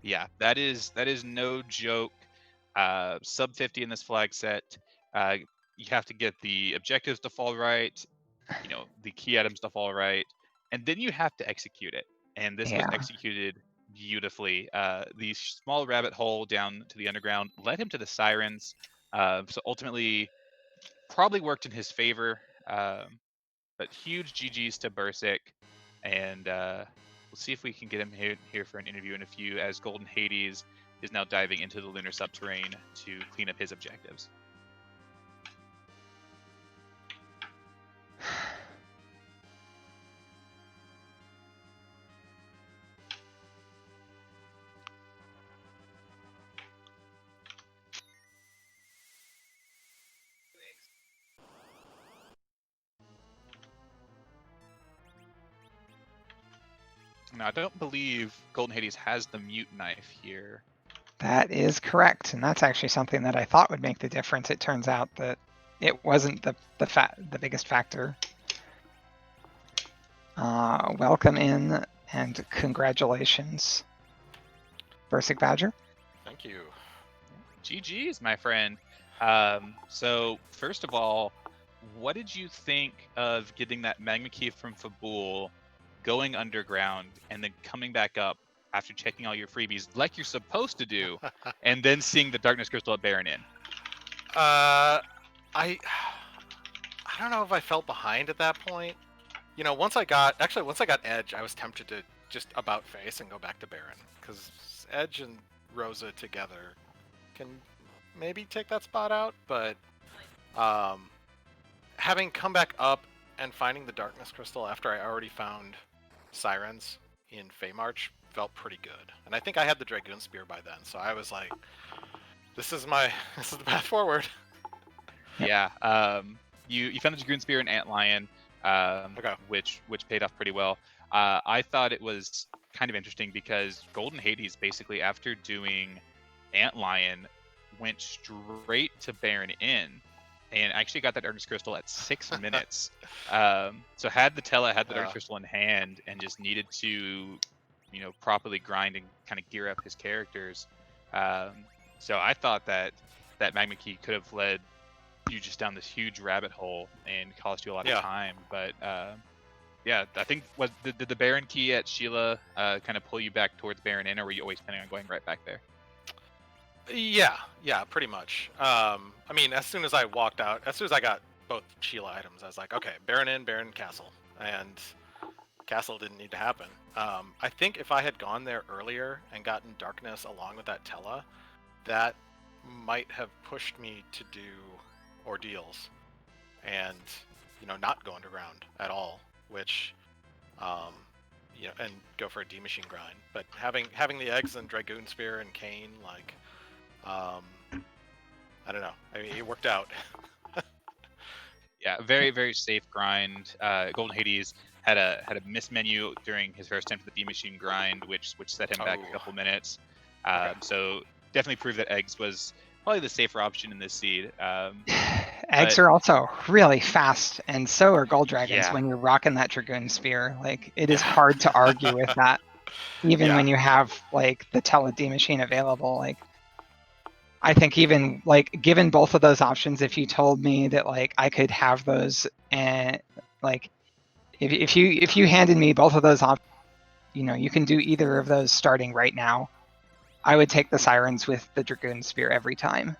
Yeah, that is no joke. Sub 50 in this flag set. You have to get the objectives to fall right, the key items to fall right, and then you have to execute it. And this was executed beautifully. The small rabbit hole down to the underground led him to the sirens. So ultimately, probably worked in his favor. But huge GGs to Bursik. And we'll see if we can get him here for an interview in a few, as Golden Hades is now diving into the lunar subterrane to clean up his objectives. Now, I don't believe Golden Hades has the mute knife here. That is correct, and that's actually something that I thought would make the difference. It turns out that it wasn't the biggest factor. Welcome in, and congratulations, BursikBadger. Thank you. GG's, my friend. So, first of all, what did you think of getting that Magma key from Fabul, going underground, and then coming back up after checking all your freebies like you're supposed to do, and then seeing the Darkness Crystal at Baron in? I don't know if I felt behind at that point. Once I got Edge, I was tempted to just about face and go back to Baron, because Edge and Rosa together can maybe take that spot out, but having come back up and finding the Darkness Crystal after I already found Sirens in Feymarch felt pretty good. And I think I had the Dragoon Spear by then, so I was like, this is the path forward. Yeah, you found the Dragoon Spear in Antlion, which paid off pretty well. I thought it was kind of interesting because Golden Hades, basically after doing Antlion, went straight to Baron Inn, and actually got that Darkness Crystal at 6 minutes. So had the Tela, had the Darkness Crystal in hand, and just needed to, properly grind and kind of gear up his characters. So I thought that Magma Key could have led you just down this huge rabbit hole and cost you a lot of time. But I think did the Baron Key at Sheila kind of pull you back towards Baron Inn, or were you always planning on going right back there? Yeah, pretty much. I mean, as soon as I walked out, as soon as I got both Sheila items, I was like, okay, Baron Inn, Baron Castle, and Castle didn't need to happen. I think if I had gone there earlier and gotten Darkness along with that Tela, that might have pushed me to do Ordeals and not go underground at all, which and go for a D machine grind. But having the eggs and Dragoon Spear and Cane, like I don't know, I mean, it worked out. Yeah, very, very safe grind. Golden Hades had a miss menu during his first attempt at the D machine grind, which set him back a couple minutes. So definitely proved that eggs was probably the safer option in this seed. Eggs are also really fast, and so are Gold Dragons when you're rocking that Dragoon Spear. Like, it is hard to argue with that, even when you have like the Tele D machine available. Like, I think even like given both of those options, if you told me that like I could have those, and like if you handed me both of those options, you can do either of those starting right now, I would take the Sirens with the Dragoon Spear every time.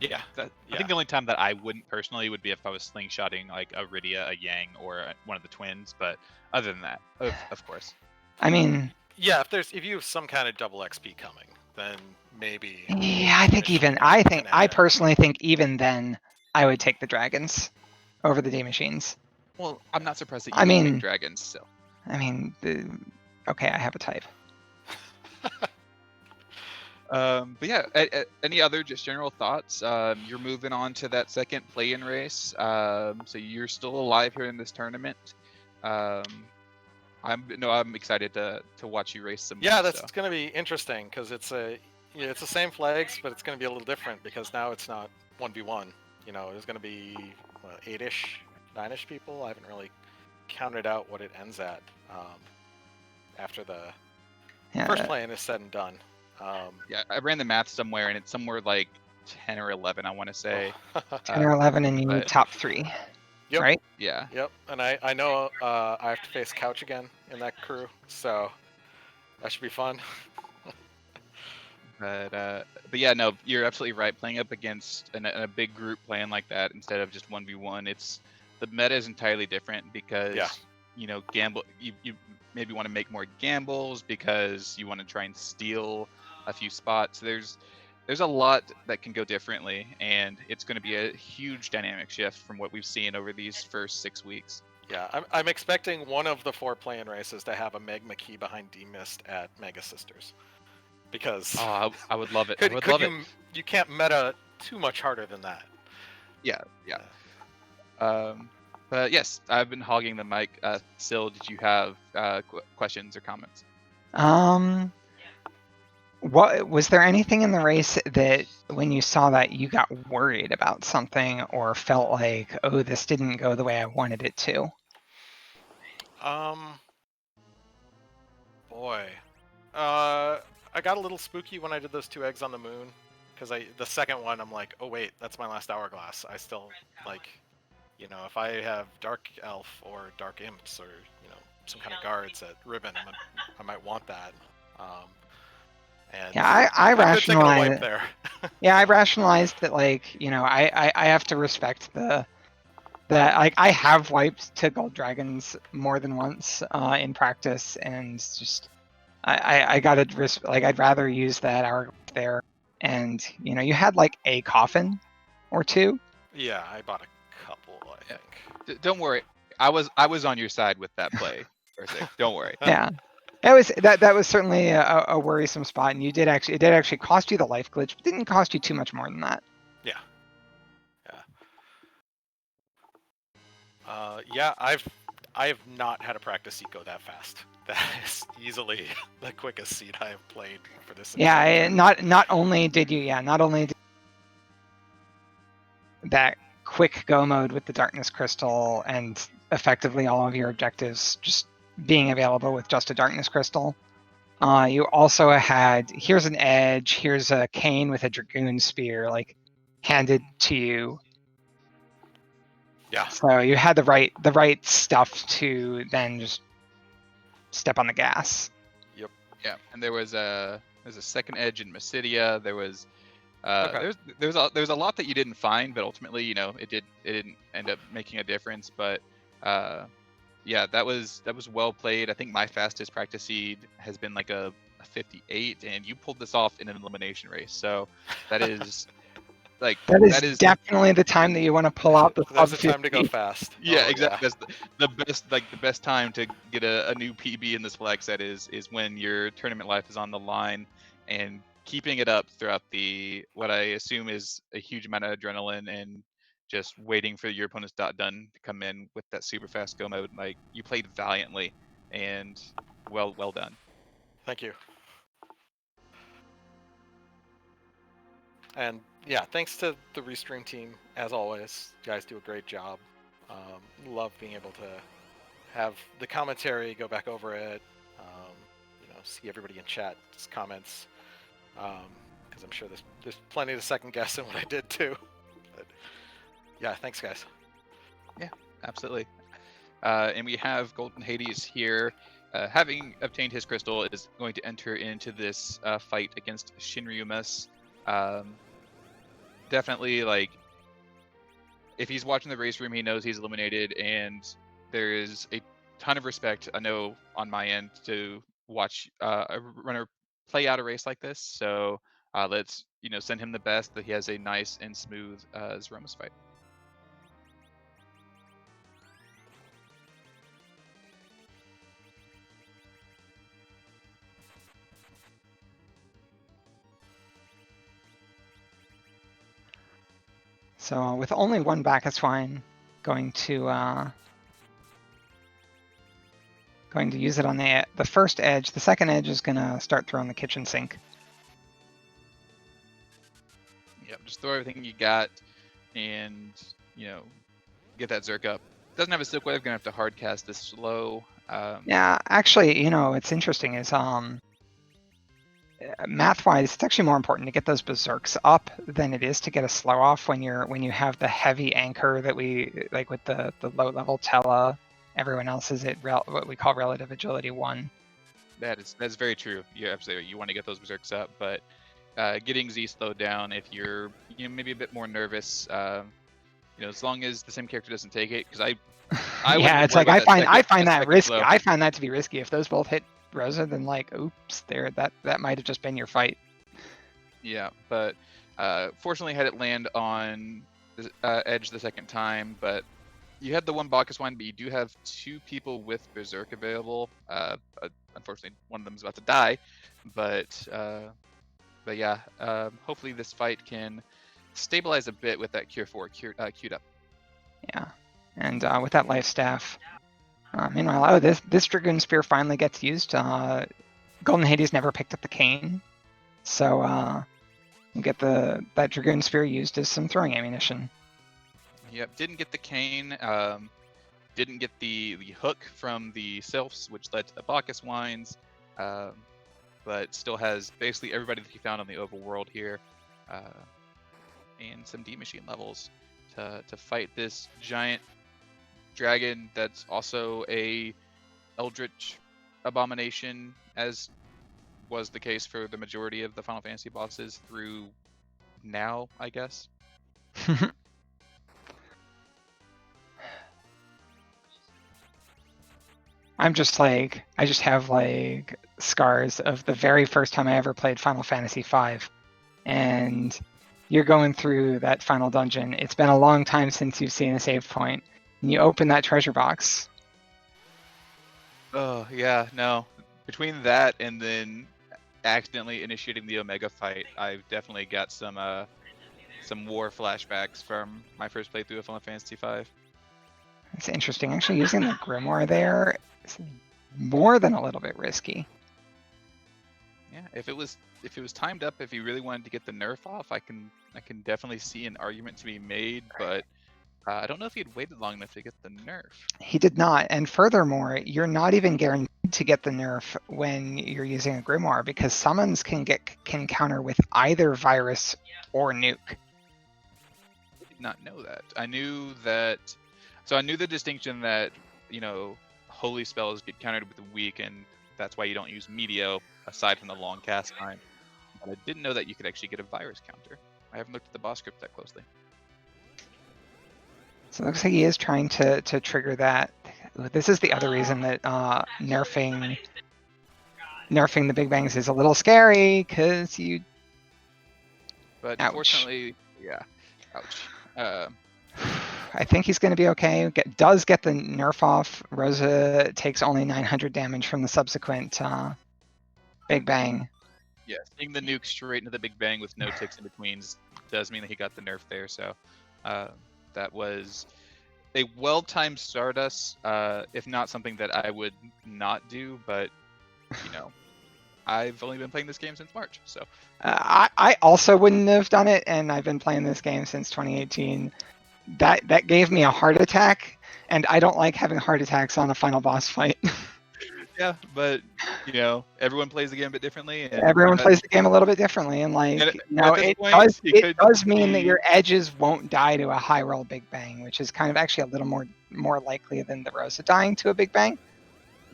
Yeah, I think the only time that I wouldn't personally would be if I was slingshotting like a Rydia, a Yang, or one of the twins. But other than that, of course. I mean, yeah, if you have some kind of double XP coming, then maybe. Yeah, I personally think even then I would take the dragons over the D machines. Well, I'm not surprised that you would take dragons. So. I mean, okay, I have a type. But yeah, any other just general thoughts? You're moving on to that second play-in race, so you're still alive here in this tournament. I'm excited to watch you race some. Yeah, that's going to be interesting because it's the same flags, but it's going to be a little different because now it's not 1v1. There's going to be 8-ish, 9-ish people. I haven't really counted out what it ends at after the first play-in is said and done. I ran the math somewhere, and it's somewhere like 10 or 11, I want to say. 10 or 11, and you need top 3, right? Yeah. Yep, and I know I have to face Couch again in that crew, so that should be fun. But yeah, no, you're absolutely right. Playing up against a big group playing like that instead of just 1v1, the meta is entirely different because gamble. You maybe want to make more gambles because you want to try and steal a few spots. There's a lot that can go differently, and it's going to be a huge dynamic shift from what we've seen over these first 6 weeks. Yeah, I'm expecting one of the 4 play-in races to have a Magma Key behind D-Mist at Mega Sisters. Because I would love it. You can't meta too much harder than that. Yeah. But yes, I've been hogging the mic. Sil, did you have questions or comments? What was there anything in the race that when you saw that you got worried about something or felt like, oh, this didn't go the way I wanted it to? I got a little spooky when I did those 2 eggs on the moon, because the second one I'm like, oh wait, that's my last hourglass. I still if I have Dark Elf or Dark Imps or some kind of guards at Ribbon, I might want that. And I rationalized there. Yeah, I rationalized that I have to respect that I have wiped to Gold Dragons more than once in practice, and just I gotta I'd rather use that hour there, and you had a coffin or 2. Yeah, I bought a couple, I think. Don't worry, I was on your side with that play. Don't worry. Yeah. That was certainly a worrisome spot, and it did actually cost you the life glitch, but didn't cost you too much more than that. Yeah. I have not had a practice seat go that fast. That is easily the quickest seat I have played for this. Yeah, not only did you that quick go mode with the darkness crystal and effectively all of your objectives just being available with just a darkness crystal. You also had, here's an edge, here's a cane with a dragoon spear, like handed to you. Yeah. So you had the right stuff to then just step on the gas. Yeah, and there's a second edge in Mysidia. There was Okay. there's a lot that you didn't find, but ultimately, it didn't end up making a difference. But yeah, that was well played. I think my fastest practice seed has been like a 58, and you pulled this off in an elimination race. So that is like that is definitely the time that you want to pull out the There's sub a time to go 50. fast. Yeah, Oh, exactly. That's the best time to get a new PB in this flag set is when your tournament life is on the line, and keeping it up throughout what I assume is a huge amount of adrenaline and just waiting for your opponent's dot done to come in with that super fast go mode. Like, you played valiantly and well done. Thank you. And yeah, thanks to the Restream team, as always. You guys do a great job. Love being able to have the commentary, go back over it, see everybody in chat's comments, because I'm sure there's plenty to second guess in what I did too. But yeah, thanks guys. Yeah, absolutely. And we have Golden Hades here. Having obtained his crystal, is going to enter into this fight against Threemus. Definitely, like, if he's watching the race room, he knows he's eliminated, and there is a ton of respect, I know, on my end to watch a runner play out a race like this. So let's send him the best, that he has a nice and smooth Threemus fight. So with only one Bacchus wine, going to use it on the first edge. The second edge is gonna start throwing the kitchen sink. Yep, just throw everything you got, and get that Zerk up. Doesn't have a silk wave, gonna have to hard cast this slow. Yeah, actually, what's interesting is math-wise, it's actually more important to get those berserks up than it is to get a slow off when you have the heavy anchor that we like with the low-level Tela. Everyone else is at what we call relative agility 1. That's very true. You're absolutely right. You want to get those berserks up, but getting Z slowed down if you're maybe a bit more nervous. As long as the same character doesn't take it, because I yeah, it's like I find that risky. Slow. I find that to be risky. If those both hit Rosa, then like, oops, that might have just been your fight. Yeah, but fortunately had it land on the edge the second time, but you had the one Bacchus wine, but you do have 2 people with Berserk available. Unfortunately, one of them is about to die, but yeah, hopefully this fight can stabilize a bit with that Cure 4 queued up. Yeah, and with that life staff. Meanwhile, this Dragoon Spear finally gets used. Golden Hades never picked up the cane, so we'll get that Dragoon Spear used as some throwing ammunition. Yep, didn't get the cane, didn't get the hook from the Sylphs, which led to the Bacchus wines, but still has basically everybody that he found on the overworld here, and some D machine levels to fight this giant dragon that's also a eldritch abomination, as was the case for the majority of the Final Fantasy bosses through now, I guess. I just have like scars of the very first time I ever played Final Fantasy V, and you're going through that final dungeon. It's been a long time since you've seen a save point, and you open that treasure box. Oh yeah, no. Between that and then accidentally initiating the Omega fight, I've definitely got some war flashbacks from my first playthrough of Final Fantasy V. It's interesting. Actually, using the Grimoire there is more than a little bit risky. Yeah, if it was timed up, if he really wanted to get the nerf off, I can definitely see an argument to be made, but I don't know if he had waited long enough to get the nerf. He did not, and furthermore, you're not even guaranteed to get the nerf when you're using a grimoire because summons can counter with either virus or nuke. I did not know that. I knew that. So I knew the distinction that holy spells get countered with a weak, and that's why you don't use Meteo aside from the long cast time. But I didn't know that you could actually get a virus counter. I haven't looked at the boss script that closely. So it looks like he is trying to trigger that. This is the other reason that nerfing the Big Bangs is a little scary, because you... But Ouch. Fortunately, yeah. Ouch. I think he's going to be okay. Does get the nerf off. Rosa takes only 900 damage from the subsequent Big Bang. Yeah, seeing the nuke straight into the Big Bang with no ticks in betweens does mean that he got the nerf there. So that was a well-timed Stardust, if not something that I would not do. But, I've only been playing this game since March. So I also wouldn't have done it, and I've been playing this game since 2018. That gave me a heart attack, and I don't like having heart attacks on a final boss fight. Yeah, but everyone plays the game a bit differently. And Everyone plays the game a little bit differently, and it does mean that your edges won't die to a high roll Big Bang, which is kind of actually a little more likely than the Rosa dying to a Big Bang.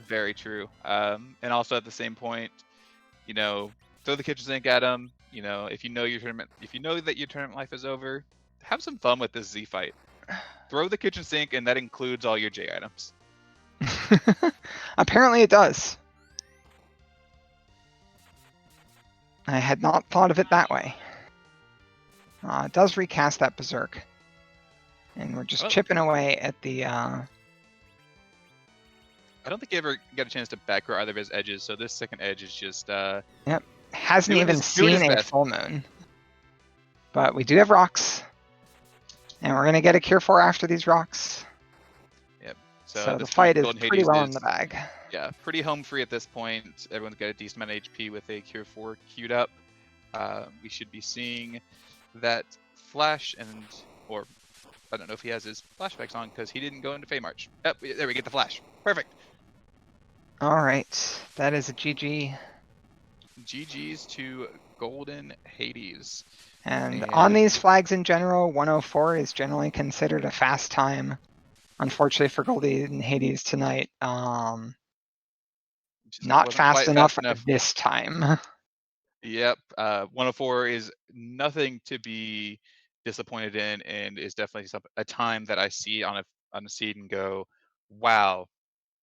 Very true. And also at the same point, throw the kitchen sink at him. If you know that your tournament life is over, have some fun with this Z fight. Throw the kitchen sink, and that includes all your J items. Apparently it does. I had not thought of it that way. It does recast that Berserk. And we're just chipping away at the... I don't think he ever got a chance to back row either of his edges, so this second edge is just... Yep. Hasn't even seen a full moon. But we do have rocks. And we're going to get a Cure 4 after these rocks. Yep. So the fight is pretty well in the bag. Yeah, pretty home free at this point. Everyone's got a decent amount of HP with a Cure 4 queued up. We should be seeing that flash or I don't know if he has his flashbacks on because he didn't go into Feymarch. Oh, there we get the flash. Perfect. All right, that is a GG. GG's to Golden Hades. And on these flags in general, 104 is generally considered a fast time. Unfortunately for Golden Hades tonight, not fast enough this time. Yep, 104 is nothing to be disappointed in, and is definitely a time that I see on a seed and go, wow,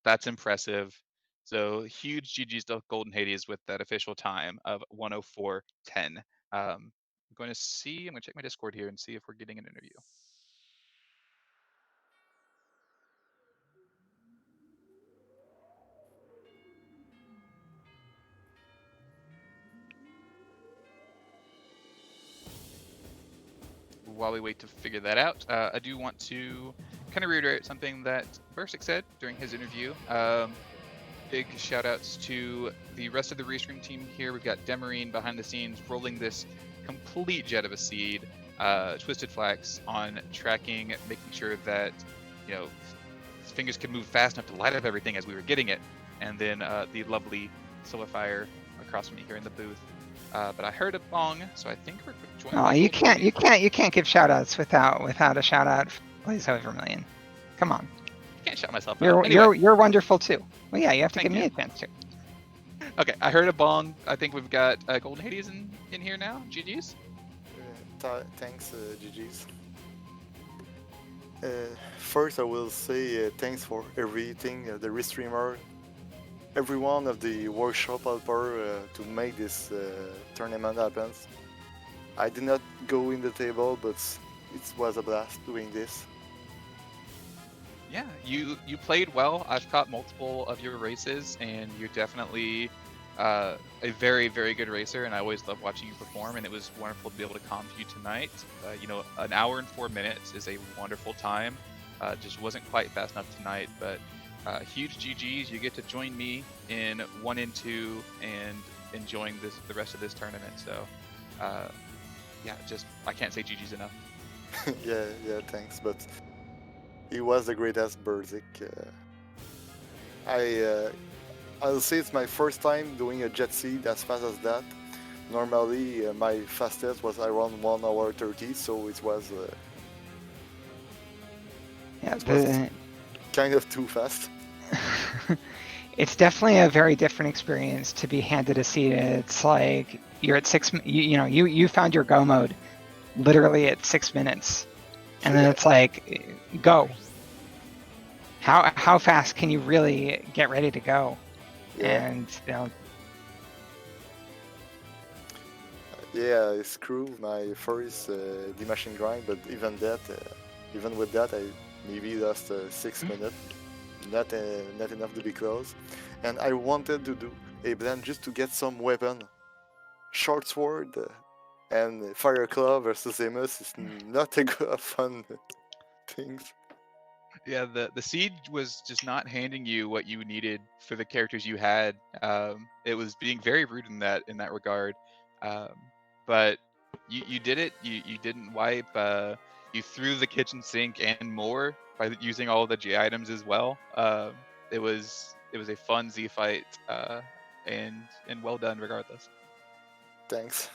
that's impressive. So huge GG's to Golden Hades with that official time of 104.10. I'm going to check my Discord here and see if we're getting an interview. While we wait to figure that out, I do want to kind of reiterate something that Bursik said during his interview. Big shout outs to the rest of the Restream team here. We've got Demarine behind the scenes rolling this complete jet of a seed, Twisted Flax on tracking, making sure that his fingers could move fast enough to light up everything as we were getting it, and then the lovely Silverfire across from me here in the booth. But I heard a bong, so I think we're joining. Oh, you can't give shout outs without a shout out for Blazo Vermilion. Come on. I can't shout myself out. You're wonderful too. Well, yeah, you have to give me a chance too. Okay, I heard a bong. I think we've got Golden Hades in here now. GG's. Thanks, GG's. First, I will say thanks for everything, the restreamer, everyone of the workshop helper to make this tournament happen. I did not go in the table, but it was a blast doing this. Yeah, you played well. I've caught multiple of your races, and you're definitely a very, very good racer, and I always love watching you perform, and it was wonderful to be able to comp you tonight. An hour and 4 minutes is a wonderful time. Just wasn't quite fast enough tonight, but huge GG's. You get to join me in 1 and 2, and enjoying the rest of this tournament. So, yeah, just I can't say GG's enough. yeah, thanks. But he was the greatest Burzik. I'll say it's my first time doing a jet seed as fast as that. Normally, my fastest was around 1 hour 30, so it was Yeah, was kind of too fast. it's definitely a very different experience to be handed a seed. It's like you're at you found your go mode literally at 6 minutes, and then it's like go. How fast can you really get ready to go? Yeah. And Yeah, I screwed my first demashing grind, but even with that, I maybe lost 6 minutes. Not enough to be close. And I wanted to do a blend just to get some weapon. Short sword and fire claw versus Threemus is not a fun things. Yeah, the seed was just not handing you what you needed for the characters you had. It was being very rude in that regard. But you did it. You didn't wipe. You threw the kitchen sink and more by using all the G items as well. It was a fun Z fight, and well done regardless. Thanks.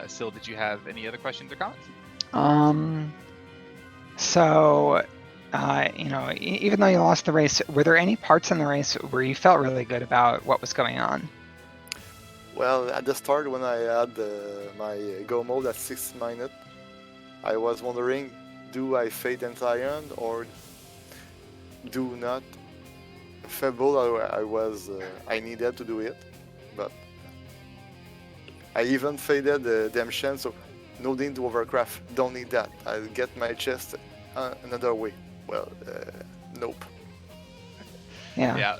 Sil, did you have any other questions or comments? So, even though you lost the race, were there any parts in the race where you felt really good about what was going on? Well, at the start when I had my go mode at 6 minutes, I was wondering, do I fade Anti-Ion or do not? Fable, I needed to do it, but I even faded Damshen, so no need to overcraft. Don't need that. I'll get my chest another way. Well, nope. Yeah.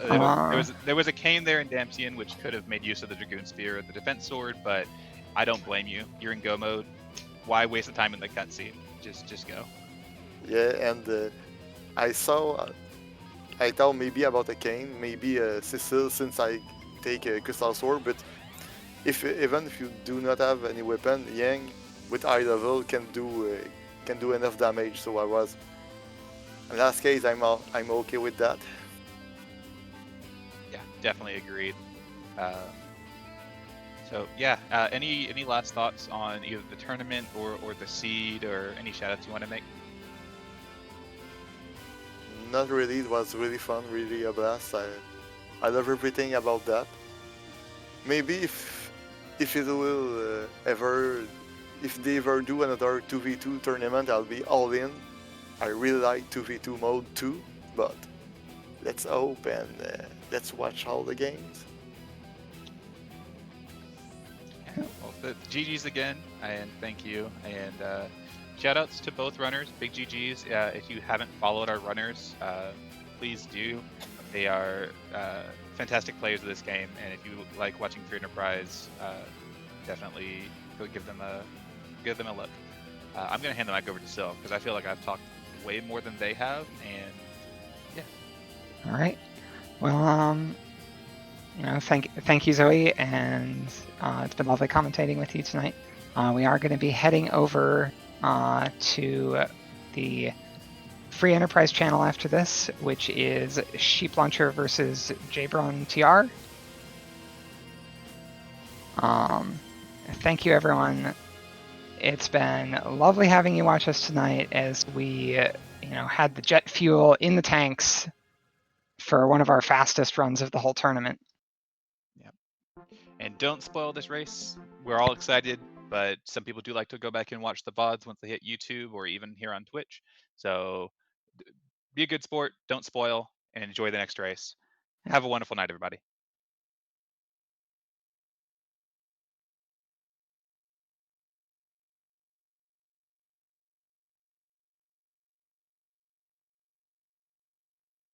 There was a cane there in Damsian which could have made use of the Dragoon Spear or the Defense Sword, but I don't blame you. You're in go mode. Why waste the time in the cutscene? Just go. Yeah, and I thought maybe about a cane, maybe Cecil, since I take a Crystal Sword, but even if you do not have any weapon, Yang with high level can do enough damage. So I was. In last case, I'm okay with that. Yeah, definitely agreed. So yeah, any last thoughts on either the tournament or the seed, or any shoutouts you want to make? Not really. It was really fun, really a blast. I love everything about that. Maybe if it will if they ever do another 2v2 tournament, I'll be all in. I really like 2v2 mode too, but let's hope and let's watch all the games. Yeah, well, GG's again, and thank you, and shoutouts to both runners, big GG's. If you haven't followed our runners, please do. They are fantastic players of this game, and if you like watching Free Enterprise, definitely go give them a look. I'm gonna hand the mic over to Sil because I feel like I've talked way more than they have, and yeah. All right. Well, thank you, Zoe, and it's been lovely commentating with you tonight. We are going to be heading over to the Free Enterprise channel after this, which is Sheep Launcher versus Jabron TR. Thank you, everyone. It's been lovely having you watch us tonight as we, had the jet fuel in the tanks for one of our fastest runs of the whole tournament. Yep. And don't spoil this race. We're all excited, but some people do like to go back and watch the VODs once they hit YouTube or even here on Twitch. So be a good sport, don't spoil, and enjoy the next race. Have a wonderful night, everybody.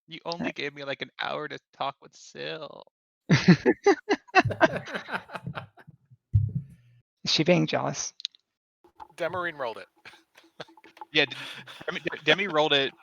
You only gave me like an hour to talk with Sil. Is she being jealous? Demarine rolled it. Yeah, Demi rolled it